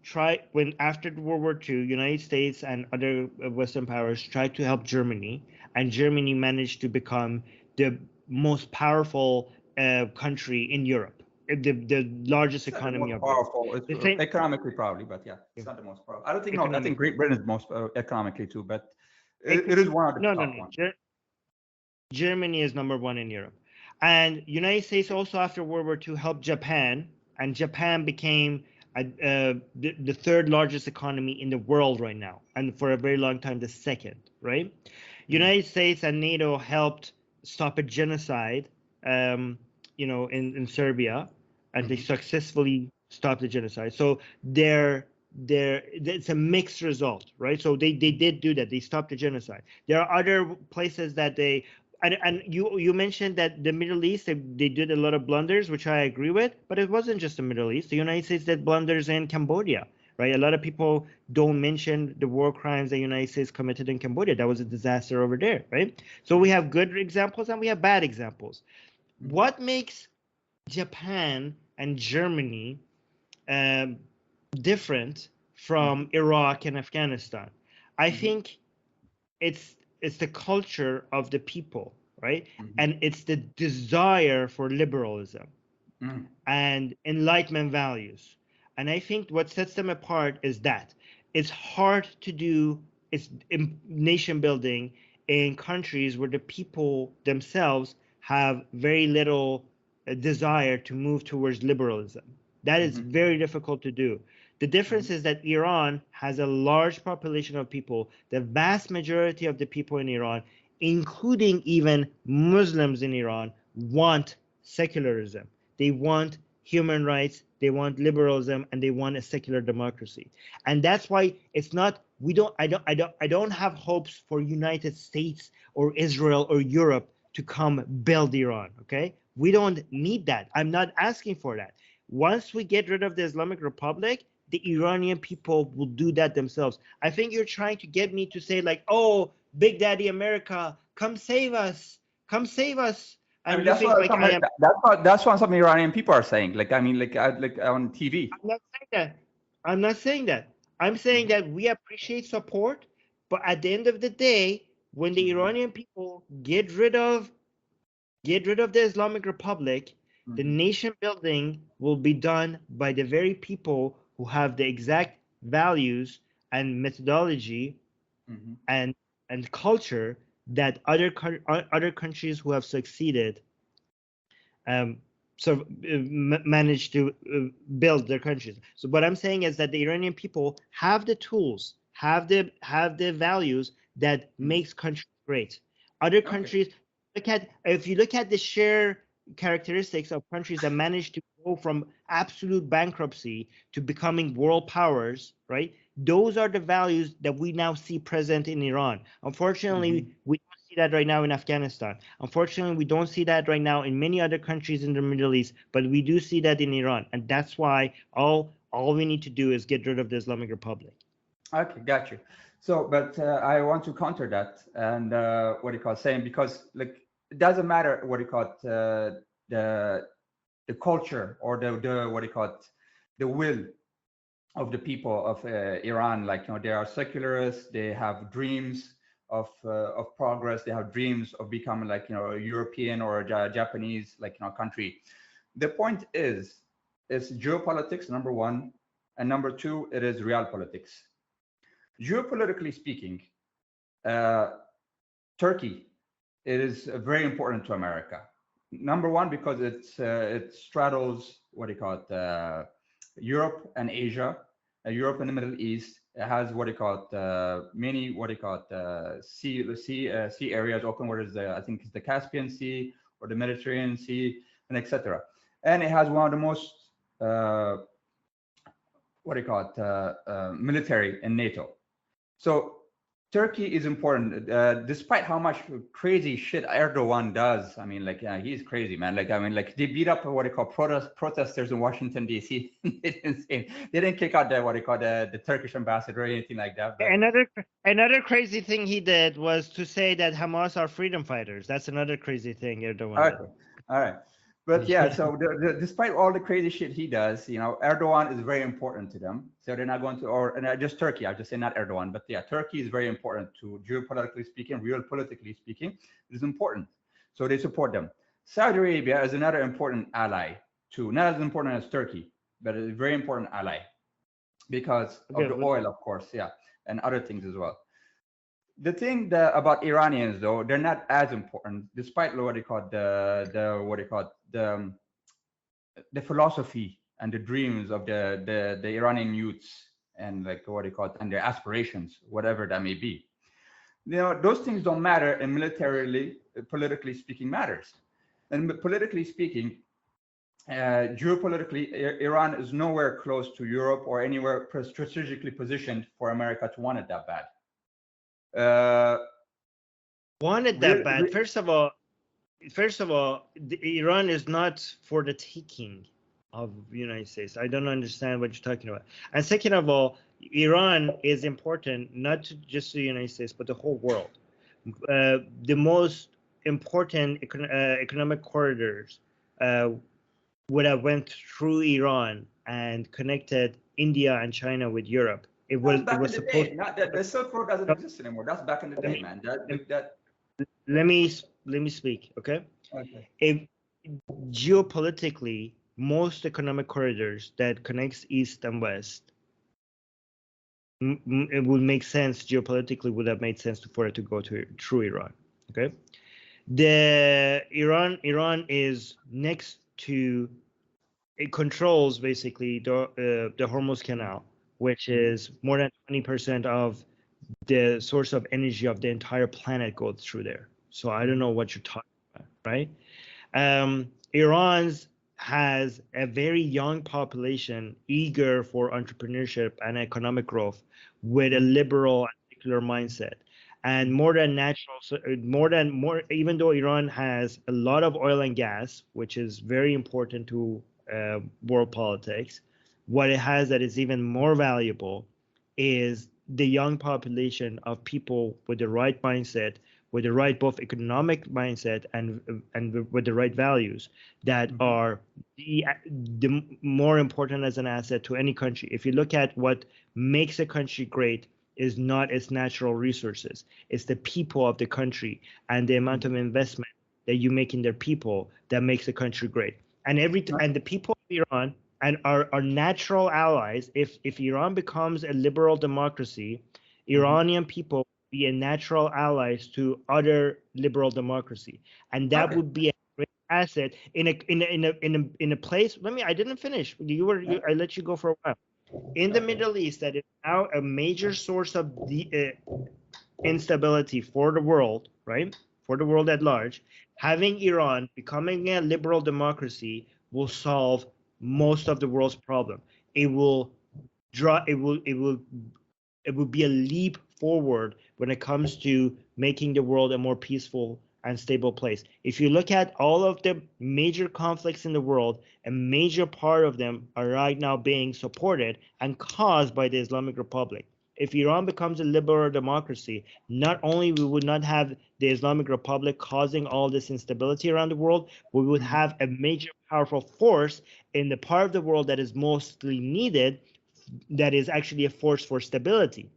after World War II, United States and other Western powers tried to help Germany, and Germany managed to become the most powerful country in Europe, the largest it's not the economy most of Europe. powerful. It's The same, economically probably, but yeah, it's not the most powerful. I don't think. No, I think economic. Great Britain is most economically too, but it is one of the top ones. Germany is number one in Europe, and United States also after World War II helped Japan, and Japan became the third largest economy in the world right now, and for a very long time the second. Right, United States and NATO helped stop a genocide, in Serbia, and they successfully stopped the genocide. So it's a mixed result, right? So they did do that. They stopped the genocide. There are other places that they and you mentioned that the Middle East they did a lot of blunders, which I agree with, but it wasn't just the Middle East. The United States did blunders in Cambodia, right? A lot of people don't mention the war crimes the United States committed in Cambodia. That was a disaster over there, right? So we have good examples and we have bad examples. What makes Japan and Germany different from Iraq and Afghanistan? I think it's the culture of the people, right? And it's the desire for liberalism and enlightenment values. And I think what sets them apart is that it's hard to do nation building in countries where the people themselves have very little desire to move towards liberalism. That is very difficult to do. The difference is that Iran has a large population of people. The vast majority of the people in Iran, including even Muslims in Iran, want secularism. They want human rights, they want liberalism, and they want a secular democracy. And that's why it's not I don't have hopes for United States or Israel or Europe to come build Iran, okay? We don't need that. I'm not asking for that. Once we get rid of the Islamic Republic, the Iranian people will do that themselves. I think you're trying to get me to say like, oh, Big Daddy America, come save us, come save us. And I mean, you think like I am. that's what some Iranian people are saying. Like, I mean, like on TV. I'm not saying that. I'm not saying that. I'm saying that we appreciate support, but at the end of the day, when the Iranian people get rid of the Islamic Republic, the nation building will be done by the very people who have the exact values and methodology and culture that other countries who have succeeded managed to build their countries. So what I'm saying is that the Iranian people have the tools, have the values that makes countries great. Other countries, if you look at the sheer characteristics of countries that managed to go from absolute bankruptcy to becoming world powers, right? Those are the values that we now see present in Iran. Unfortunately, we don't see that right now in Afghanistan. Unfortunately, we don't see that right now in many other countries in the Middle East, but we do see that in Iran. And that's why all we need to do is get rid of the Islamic Republic. Okay, got you. So, but I want to counter that and what do you call saying, because like it doesn't matter what you call it, the culture or the what do you call it, the will of the people of Iran. Like, you know, they are secularists. They have dreams of progress. They have dreams of becoming like, you know, a European or a Japanese, like, you know, country. The point is, it's geopolitics, number one, and number two, it is realpolitics. Geopolitically speaking, Turkey, it is very important to America. Number one, because it straddles what do you call it, Europe and Asia, Europe and the Middle East. It has what do you call it, many what do you call it, sea areas open, where is I think it's the Caspian Sea or the Mediterranean Sea, and etc. And it has one of the most what do you call it, military in NATO. So Turkey is important, despite how much crazy shit Erdogan does. I mean, like, he's crazy, man. Like, I mean, like, they beat up what they call protesters in Washington D.C. They didn't kick out what they call the Turkish ambassador or anything like that. But Another crazy thing he did was to say that Hamas are freedom fighters. That's another crazy thing Erdogan did. okay, all right. But yeah, so despite all the crazy shit he does, you know, Erdogan is very important to them. So they're not going to, and just Turkey, I'll just say not Erdogan, but yeah, Turkey is very important to geopolitically speaking, real politically speaking, it is important. So they support them. Saudi Arabia is another important ally too, not as important as Turkey, but a very important ally because of the oil, of course, yeah, and other things as well. The thing about Iranians, though, they're not as important, despite what they call the philosophy and the dreams of the Iranian youths and like what they call it, and their aspirations, whatever that may be. You know, those things don't matter, and militarily, politically speaking, matters. And politically speaking, geopolitically, Iran is nowhere close to Europe or anywhere strategically positioned for America to want it that bad. Wanted that bad. First of all, Iran is not for the taking of the United States. I don't understand what you're talking about. And second of all, Iran is important not to just the United States, but the whole world. The most important economic corridors would have went through Iran and connected India and China with Europe. It was supposed. Not that the Silk Road doesn't exist anymore. That's back in the day, man. Let me speak, okay? Okay. If geopolitically, most economic corridors that connects East and West, it would make sense geopolitically. Would have made sense for it to go through Iran, okay? Iran is next to. It controls basically the Hormuz Canal, which is more than 20% of the source of energy of the entire planet goes through there. So I don't know what you're talking about, right? Iran has a very young population eager for entrepreneurship and economic growth with a liberal and secular mindset. And even though Iran has a lot of oil and gas, which is very important to world politics, what it has that is even more valuable is the young population of people with the right mindset, with the right both economic mindset and with the right values that are the more important as an asset to any country. If you look at what makes a country great is not its natural resources, it's the people of the country and the amount of investment that you make in their people that makes a country great. And the people of Iran and our natural allies, if Iran becomes a liberal democracy, Iranian people be a natural allies to other liberal democracy, and that would be a great asset in a place. I didn't finish. I let you go for a while. In the Middle East, that is now a major source of the instability for the world, right? For the world at large, having Iran becoming a liberal democracy will solve most of the world's problem. It will be a leap forward when it comes to making the world a more peaceful and stable place. If you look at all of the major conflicts in the world, a major part of them are right now being supported and caused by the Islamic Republic. If Iran becomes a liberal democracy, not only we would not have the Islamic Republic causing all this instability around the world, we would have a major powerful force in the part of the world that is mostly needed, that is actually a force for stability.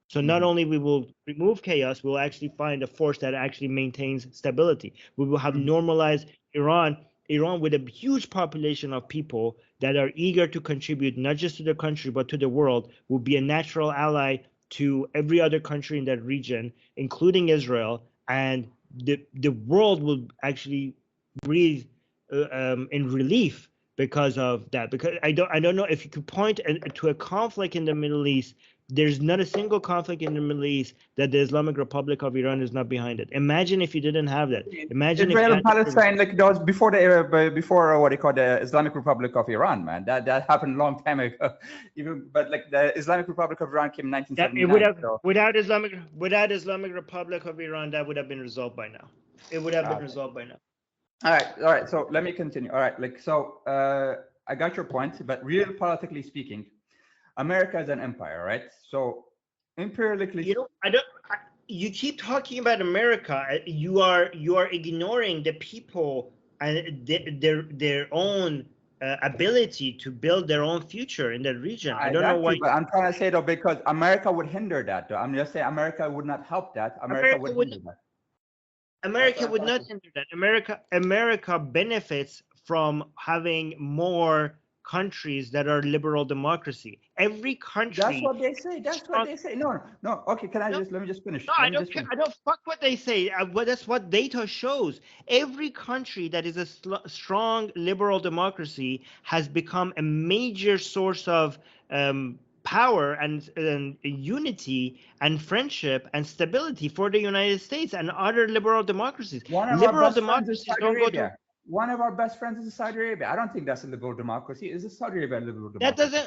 So not only we will remove chaos, we will actually find a force that actually maintains stability. We will have normalized Iran with a huge population of people that are eager to contribute not just to the country but to the world, will be a natural ally to every other country in that region, including Israel, and the world will actually breathe in relief because of that. Because I don't know if you could point to a conflict in the Middle East There's not a single conflict in the Middle East that the Islamic Republic of Iran is not behind it. Imagine if you didn't have that. Imagine Israel if and Palestine, like those before before what they call the Islamic Republic of Iran, man. That happened a long time ago. Even but like the Islamic Republic of Iran came in 1979. It would have so. without Islamic Republic of Iran, that would have been resolved by now. It would have been resolved by now. All right. So let me continue. All right, like so, I got your point, but real politically speaking, America is an empire, right? So imperially, you keep talking about America. You are ignoring the people and their own ability to build their own future in that region. I don't know why. But I'm trying to say though, because America would hinder that. Though I'm just saying America would not help that. America would hinder that. America would not hinder that. America benefits from having more countries that are liberal democracy. Every country. That's what they say. That's what they say. No. Okay, let me just finish. No, I don't care. I don't fuck what they say. That's what data shows. Every country that is a strong liberal democracy has become a major source of power and unity and friendship and stability for the United States and other liberal democracies. Liberal democracies don't go to. One of our best friends is Saudi Arabia. I don't think that's a liberal democracy. Is Saudi Arabia a liberal democracy?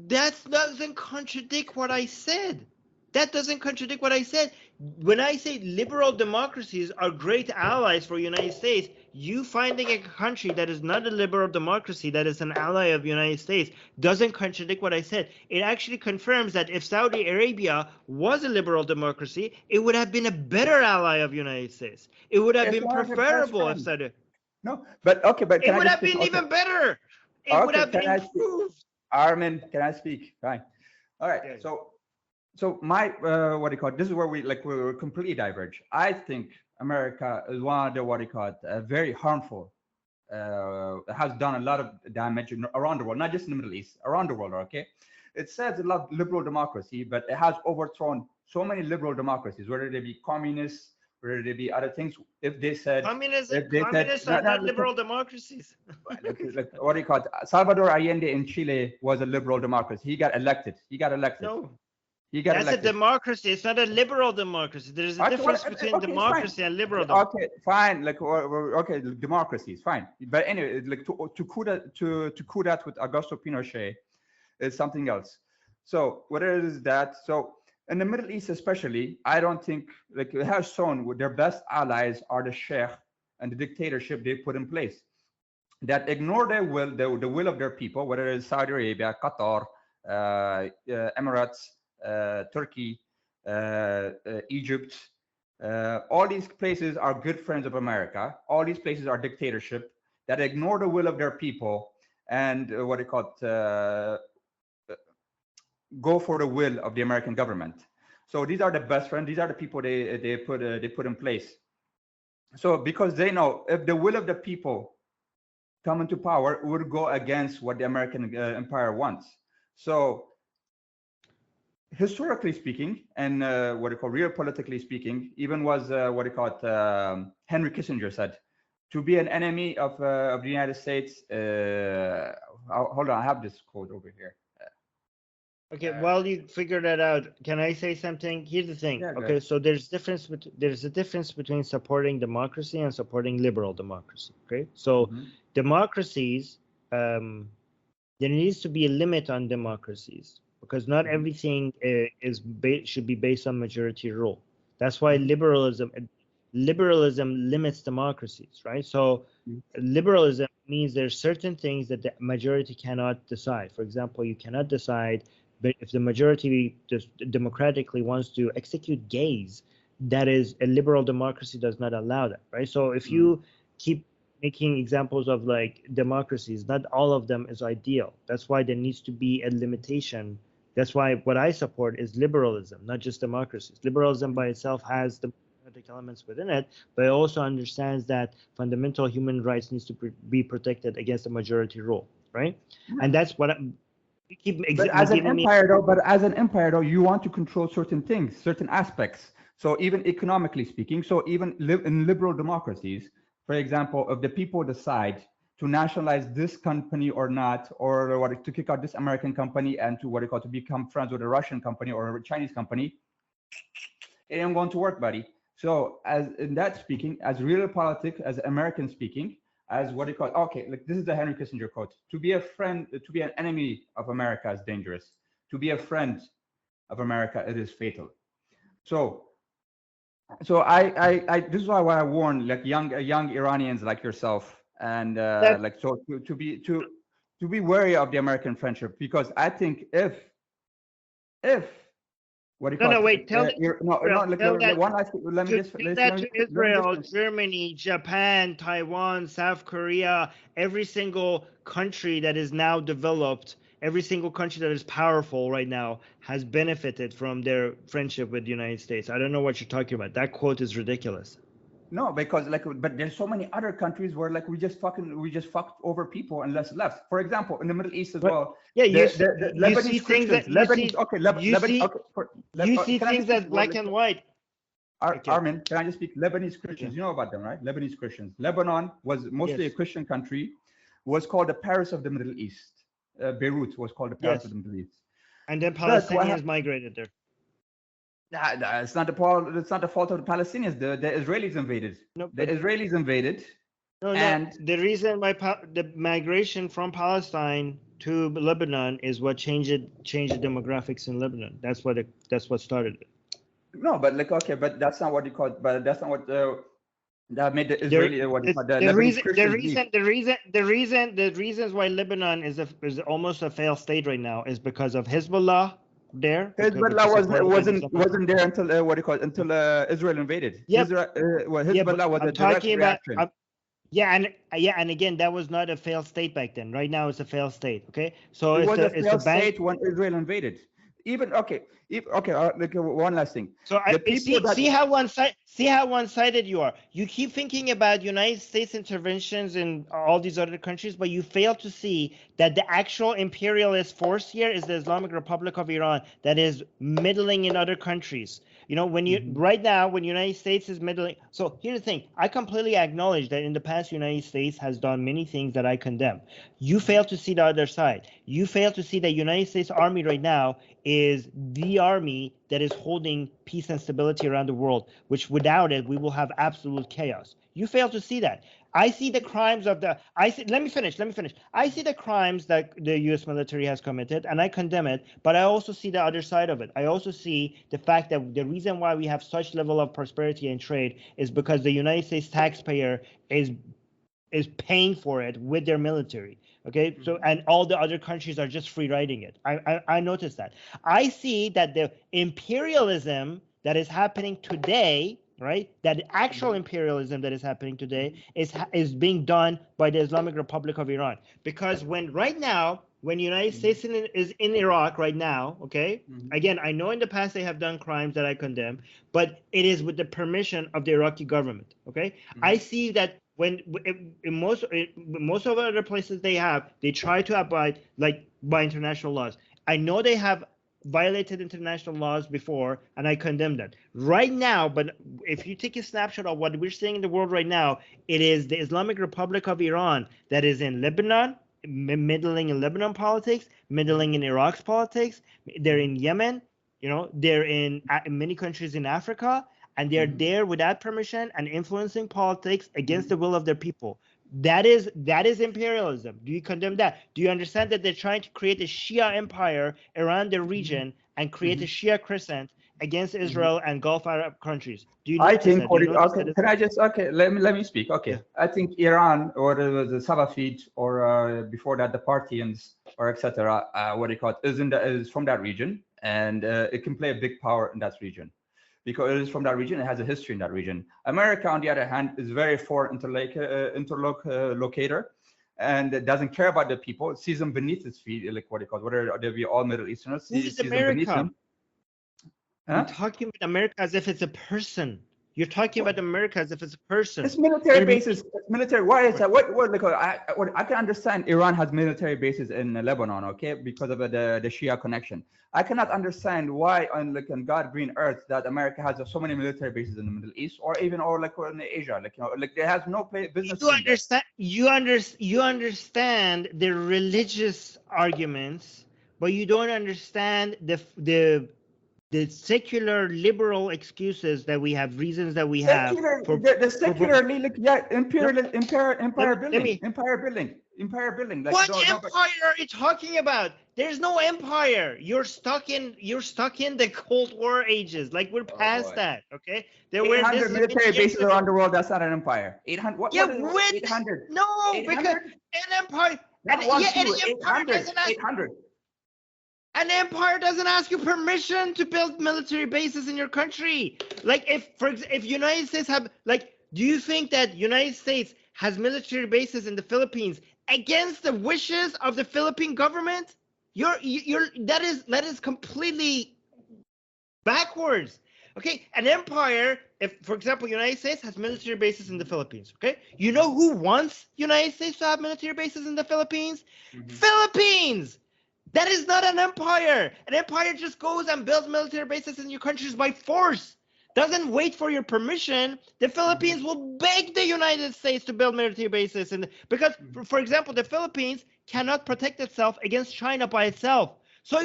That doesn't contradict what I said. That doesn't contradict what I said. When I say liberal democracies are great allies for the United States, you finding a country that is not a liberal democracy, that is an ally of the United States, doesn't contradict what I said. It actually confirms that if Saudi Arabia was a liberal democracy, it would have been a better ally of the United States. It would have been preferable if Saudi. No, but okay, but it would have been even better. It would have been improved. Armin, can I speak? Fine. All right. Yeah. So my what do you call it? This is where we're completely diverge. I think America is one of the very harmful. Has done a lot of damage around the world, not just in the Middle East, around the world. Okay, it says a lot of liberal democracy, but it has overthrown so many liberal democracies, whether they be communists, whether they be other things. If they said communists are not liberal democracies. Like, what do you call it? Salvador Allende in Chile was a liberal democracy. He got elected. No. That's a democracy. It's not a liberal democracy. There is a difference between democracy and liberal democracy. Okay, fine. Like, okay, democracy is fine. But anyway, like to coup that with Augusto Pinochet is something else. So what it is that so. In the Middle East, especially, I don't think like it has shown with their best allies are the sheikh and the dictatorship they put in place that ignore their will, the will of their people, whether it is Saudi Arabia, Qatar, Emirates, Turkey, Egypt. All these places are good friends of America. All these places are dictatorship that ignore the will of their people and go for the will of the American government. So these are the best friends. These are the people they put in place. So because they know if the will of the people come into power, it would go against what the American empire wants. So historically speaking, and real politically speaking, even was Henry Kissinger said, to be an enemy of the United States. Hold on, I have this quote over here. Okay, while you figure that out, can I say something? Here's the thing. Yeah, okay, so there's a difference between supporting democracy and supporting liberal democracy. Okay, so democracies, there needs to be a limit on democracies because not everything should be based on majority rule. That's why liberalism limits democracies, right? So liberalism means there's certain things that the majority cannot decide. For example, you cannot decide. But if the majority just democratically wants to execute gays, that is a liberal democracy does not allow that, right? So if you keep making examples of like democracies, not all of them is ideal. That's why there needs to be a limitation. That's why what I support is liberalism, not just democracies. Liberalism by itself has democratic elements within it, but it also understands that fundamental human rights needs to be protected against the majority rule, right? And that's what as an empire though, you want to control certain things, certain aspects. So even economically speaking, so even in liberal democracies, for example, if the people decide to nationalize this company or not, or what, to kick out this American company and to what you call to become friends with a Russian company or a Chinese company, it ain't going to work, buddy. So as in that speaking, as real politics, as American speaking, as what you call, okay, like this is the Henry Kissinger quote: "To be a friend, to be an enemy of America is dangerous. To be a friend of America, it is fatal." So I this is why I warn like young Iranians like yourself, and That like so to be wary of the American friendship, because I think if what do you no, call no, it? wait. Tell that to No, Israel. Tell that one last, let me to just tell that to let me just Israel, finish. Germany, Japan, Taiwan, South Korea, every single country that is now developed, every single country that is powerful right now has benefited from their friendship with the United States. I don't know what you're talking about. That quote is ridiculous. No, because like, but there's so many other countries where like we just fucked over people and left. For example, in the Middle East as But well, yeah, the you see Lebanese things Christians, that you Lebanese, see okay, you Lebanese, see okay, you see can I things just speak? as black and white. Okay. Armin, can I just speak? Lebanese Yeah. Christians, you know about them, right? Lebanese Christians. Lebanon was mostly a Yes. Christian country, was called the Paris of the Middle East. Beirut was called the Paris of Yes. the Middle East. And then But Palestinians migrated there. it's not the fault. It's not the fault of the Palestinians. The Israelis invaded. No, The but Israelis invaded, no, and the reason why the migration from Palestine to Lebanon is what changed the demographics in Lebanon. That's what started it. no, but like okay, but that's not what you call. But that's not what that made the The, Israeli what you call the the Lebanese reason Christians leave. the reasons why Lebanon is almost a failed state right now is because of Hezbollah there, which is Hezbollah supported by the wasn't there until what do you call it, until Israel invaded. Yep. Well, Yeah, but Hezbollah was I'm a direct talking about reaction. yeah, and again, that was not a failed state back then. Right now, it's a failed state. Okay, so It it's was a the failed bank. state when Israel invaded. Even okay, like one last thing. So The people that see how one-sided you are. You keep thinking about United States interventions in all these other countries, but you fail to see that the actual imperialist force here is the Islamic Republic of Iran that is middling in other countries. You know, when you right now, when United States is middling. So here's the thing: I completely acknowledge that in the past, United States has done many things that I condemn. You fail to see the other side. You fail to see that United States Army right now is the army that is holding peace and stability around the world, which without it, we will have absolute chaos. You fail to see that. I see the crimes of the, let me finish. I see the crimes that the US military has committed and I condemn it, but I also see the other side of it. I also see the fact that the reason why we have such level of prosperity and trade is because the United States taxpayer is paying for it with their military. Okay, so and all the other countries are just free riding it. I noticed that. I see that the imperialism that is happening today, right? That the actual imperialism that is happening today is being done by the Islamic Republic of Iran. Because when the United States is in Iraq right now, okay? Again, I know in the past they have done crimes that I condemn, but it is with the permission of the Iraqi government, okay? I see that when in most of other places they try to abide like by international laws. I know they have violated international laws before, and I condemn that. Right now, but if you take a snapshot of what we're seeing in the world right now, it is the Islamic Republic of Iran that is in Lebanon, middling in Lebanon politics, middling in Iraq's politics. They're in Yemen, you know, they're in many countries in Africa, and they're there without permission and influencing politics against the will of their people. That is imperialism. Do you condemn that? Do you understand that they're trying to create a Shia empire around the region and create a Shia crescent against Israel and Gulf Arab countries? Do you I notice think that? Do you notice okay, that? can I just let me speak. Okay, Yeah. I think Iran or the Salafid or before that the Parthians or etc. What do you call it is from that region, and it can play a big power in that region because it is from that region. It has a history in that region. America, on the other hand, is very foreign interlocutor, and it doesn't care about the people. It sees them beneath its feet, like what do you call it? Whether they be all Middle Easterners, Who is sees them beneath America? them. You're Huh? talking about America as if it's a person. You're talking about America as if it's a person. It's military bases. It's military. Why is that? What like I can understand Iran has military bases in Lebanon, okay, because of the Shia connection. I cannot understand why on like on God green earth that America has so many military bases in the Middle East or even like in Asia, like like there has no business. You understand the religious arguments, but you don't understand the secular liberal excuses that we have, reasons that we have for the secularly like empire building. Like, what empire are you talking about? There's no empire. You're stuck in the Cold War ages. Like we're past that. Okay, there were 800 military bases around the world. That's not an empire. 800. What is 800? No, 800? Because an empire. An empire doesn't ask you permission to build military bases in your country. Like if United States have do you think that United States has military bases in the Philippines against the wishes of the Philippine government? That is completely backwards. Okay, an empire, if for example United States has military bases in the Philippines, okay? You know who wants United States to have military bases in the Philippines? Philippines! That is not an empire. An empire just goes and builds military bases in your countries by force. Doesn't wait for your permission. The Philippines will beg the United States to build military bases, because, for example, the Philippines cannot protect itself against China by itself. So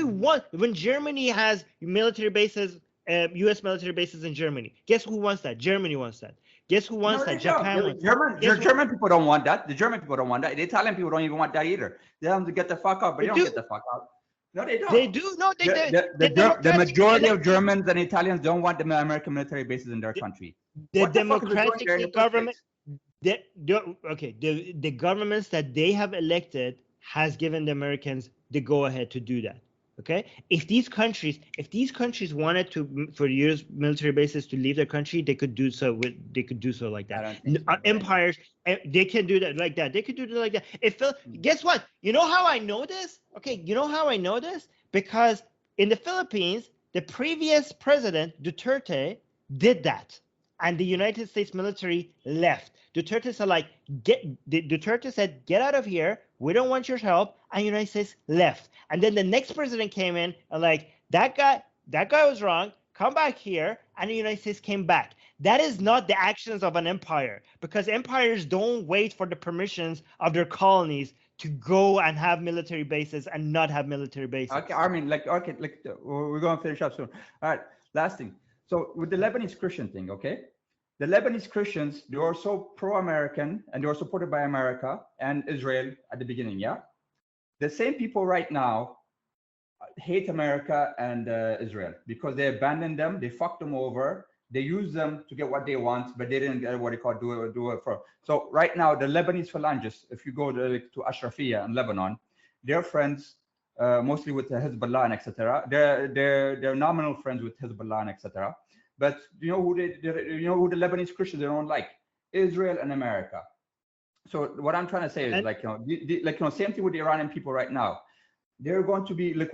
when Germany has military bases, U.S. military bases in Germany, guess who wants that? Germany wants that. Guess who wants that? Japan wants that. German people don't want that. The German people don't want that. The Italian people don't even want that either. They have to get the fuck out, but they don't get the fuck out. No, they don't. They do. No, the majority of Germans and Italians don't want the American military bases in their country. The democratic government. The governments that they have elected has given the Americans the go-ahead to do that. Okay, if these countries wanted for U.S. military bases to leave their country, they could do so. They could do so like that. Empires, they can do that like that. They could do it like that. Guess what? You know how I know this? Okay, you know how I know this? Because in the Philippines, the previous president Duterte did that, and the United States military left. Duterte said, get out of here. We don't want your help. And the United States left. And then the next president came in and that guy was wrong. Come back here. And the United States came back. That is not the actions of an empire, because empires don't wait for the permissions of their colonies to go and have military bases and not have military bases. Okay, I mean, we're going to finish up soon. All right, last thing. So with the Lebanese Christian thing, okay? The Lebanese Christians, they were so pro-American and they were supported by America and Israel at the beginning, yeah? The same people right now hate America and Israel because they abandoned them, they fucked them over, they used them to get what they want, but they didn't get what they call do it for. So right now, the Lebanese phalangists, if you go to Ashrafiyah in Lebanon, they're friends mostly with Hezbollah and etc. They're nominal friends with Hezbollah and etc. But you know who the Lebanese Christians they don't like? Israel and America. So what I'm trying to say is same thing with the Iranian people right now. They're going to be they're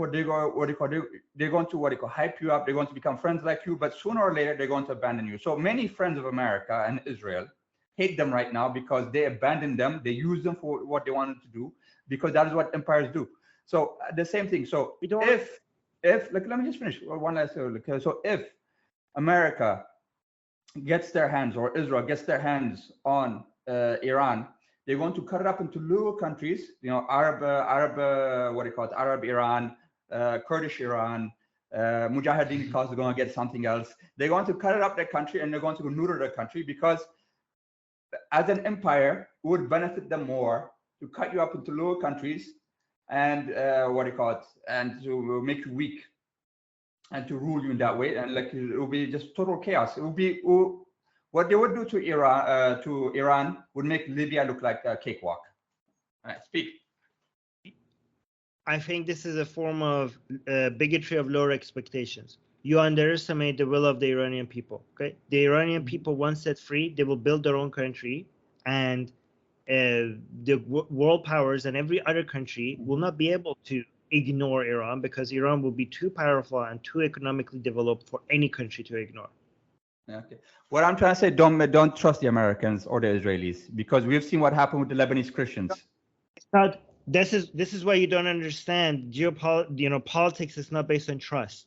going to hype you up. They're going to become friends like you, but sooner or later they're going to abandon you. So many friends of America and Israel hate them right now because they abandoned them. They use them for what they wanted to do because that is what empires do. So the same thing. So if let me just finish one last so if America gets their hands or Israel gets their hands on Iran, they're going to cut it up into little countries, Arab Iran, Kurdish Iran, Mujahideen cause they're going to get something else. They're going to cut it up their country and they're going to neuter their country because as an empire, it would benefit them more to cut you up into little countries and and to make you weak and to rule you in that way, and it will be just total chaos. It will be what they would do to Iran would make Libya look like a cakewalk. All right, speak. I think this is a form of bigotry of lower expectations. You underestimate the will of the Iranian people. Okay, the Iranian people, once set free, they will build their own country, and the world powers and every other country will not be able to ignore Iran because Iran will be too powerful and too economically developed for any country to ignore. Okay. What I'm trying to say, don't trust the Americans or the Israelis, because we've seen what happened with the Lebanese Christians. It's not. This is why you don't understand politics is not based on trust.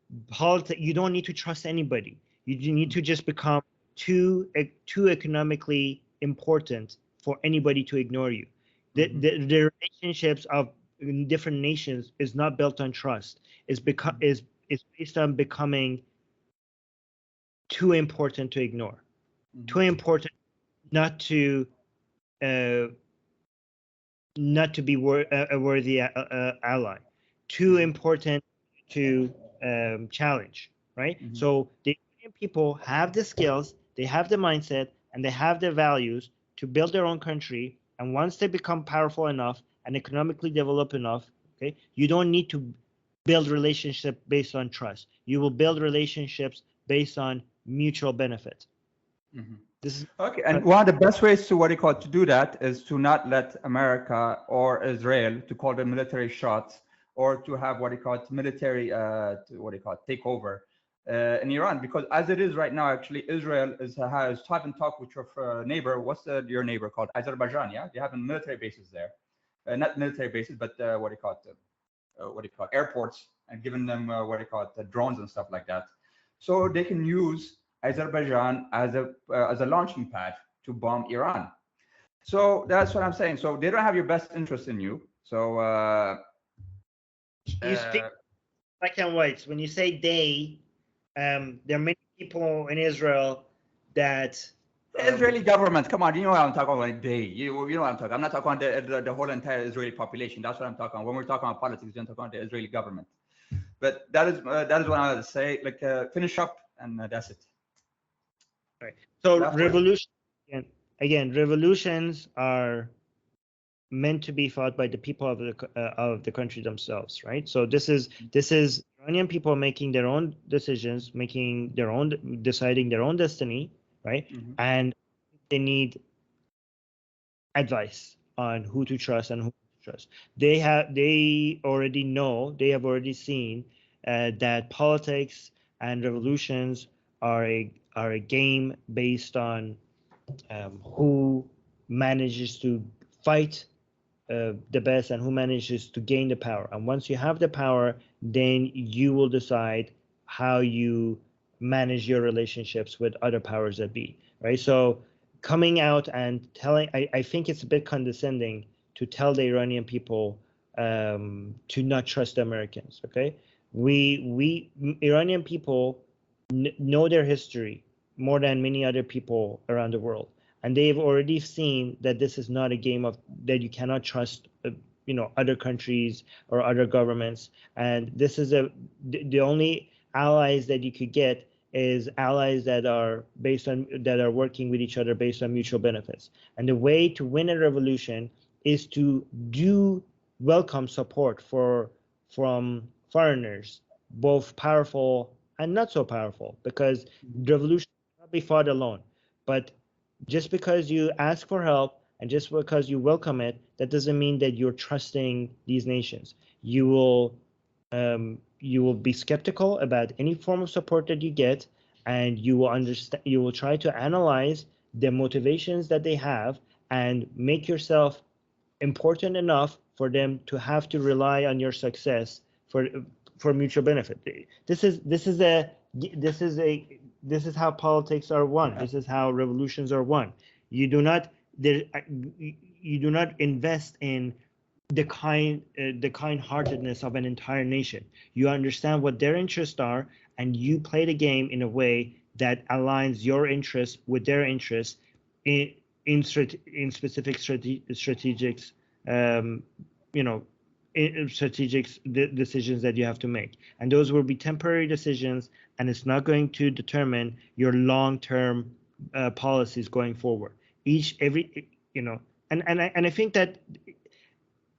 You don't need to trust anybody. You need to just become too economically important for anybody to ignore you. The relationships of different nations is not built on trust. Is based on becoming too important to ignore, too important not to be a worthy ally, too important to challenge, right? So the Iranian people have the skills, they have the mindset, and they have the values to build their own country. And once they become powerful enough and economically develop enough, okay, you don't need to build relationship based on trust. You will build relationships based on mutual benefit. This is okay. And one of the best ways to do that is to not let America or Israel to call them military shots, or to have military takeover in Iran, because as it is right now, actually Israel has haven't talked with your neighbor. What's your neighbor called? Azerbaijan. Yeah, they have military bases there, not military bases, but airports, and giving them drones and stuff like that, so they can use Azerbaijan as a launching pad to bomb Iran. So that's what I'm saying. So they don't have your best interest in you. So you speak black and whites. When you say they, there are many people in Israel that the Israeli government. Come on, you know what I'm talking about. You know what I'm talking. I'm not talking about the whole entire Israeli population. That's what I'm talking about. When we're talking about politics, we're talking about the Israeli government. But that is what I wanted to say. Finish up, and that's it. Right. So revolution again, revolutions are meant to be fought by the people of the country themselves, right? So this is Iranian people making their own decisions, deciding their own destiny, right? And they need advice on who to trust and who to trust. They have already seen that politics and revolutions are a game based on who manages to fight the best and who manages to gain the power. And once you have the power, then you will decide how you manage your relationships with other powers that be, right? So coming out and telling, I think it's a bit condescending to tell the Iranian people to not trust the Americans, okay? We Iranian people know their history more than many other people around the world, and they've already seen that this is not a game of that you cannot trust other countries or other governments, and this is the only allies that you could get is allies that are working with each other based on mutual benefits. And the way to win a revolution is to welcome support from foreigners, both powerful and not so powerful, because revolution cannot be fought alone. But just because you ask for help and just because you welcome it, that doesn't mean that you're trusting these nations. You will be skeptical about any form of support that you get, and you will try to analyze the motivations that they have and make yourself important enough for them to have to rely on your success for mutual benefit. This is how politics are won. This is how revolutions are won. You do not invest in the kind-heartedness of an entire nation. You understand what their interests are, and you play the game in a way that aligns your interests with their interests in specific strategic decisions that you have to make. And those will be temporary decisions, and it's not going to determine your long-term policies going forward. And I think that,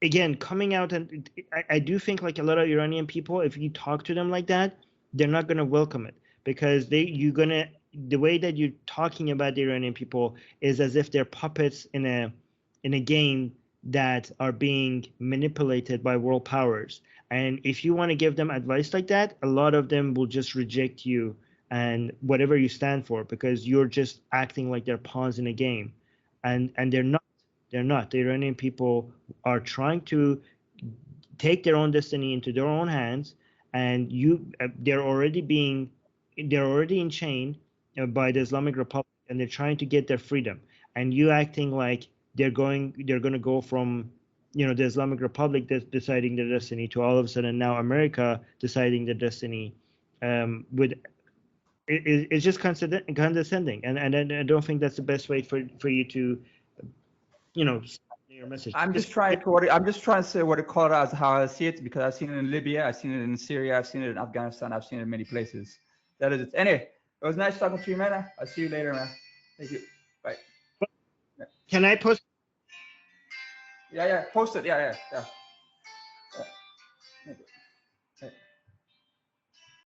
again, coming out, and I do think like a lot of Iranian people, if you talk to them like that, they're not going to welcome it, because the way that you're talking about the Iranian people is as if they're puppets in a game that are being manipulated by world powers. And if you want to give them advice like that, a lot of them will just reject you and whatever you stand for, because you're just acting like they're pawns in a game, and they're not. They're not. The Iranian people are trying to take their own destiny into their own hands, and they're already in chain by the Islamic Republic, and they're trying to get their freedom, and you acting like they're going to go from the Islamic Republic deciding their destiny to all of a sudden now America deciding their destiny. It's just condescending, and I don't think that's the best way for you to your message. I'm just trying to say what it called as how I see it, because I've seen it in Libya, I've seen it in Syria, I've seen it in Afghanistan, I've seen it in many places. That is it. Anyway, it was nice talking to you, man. I'll see you later, man. Thank you. Bye. Can I post? Yeah, post it. Yeah.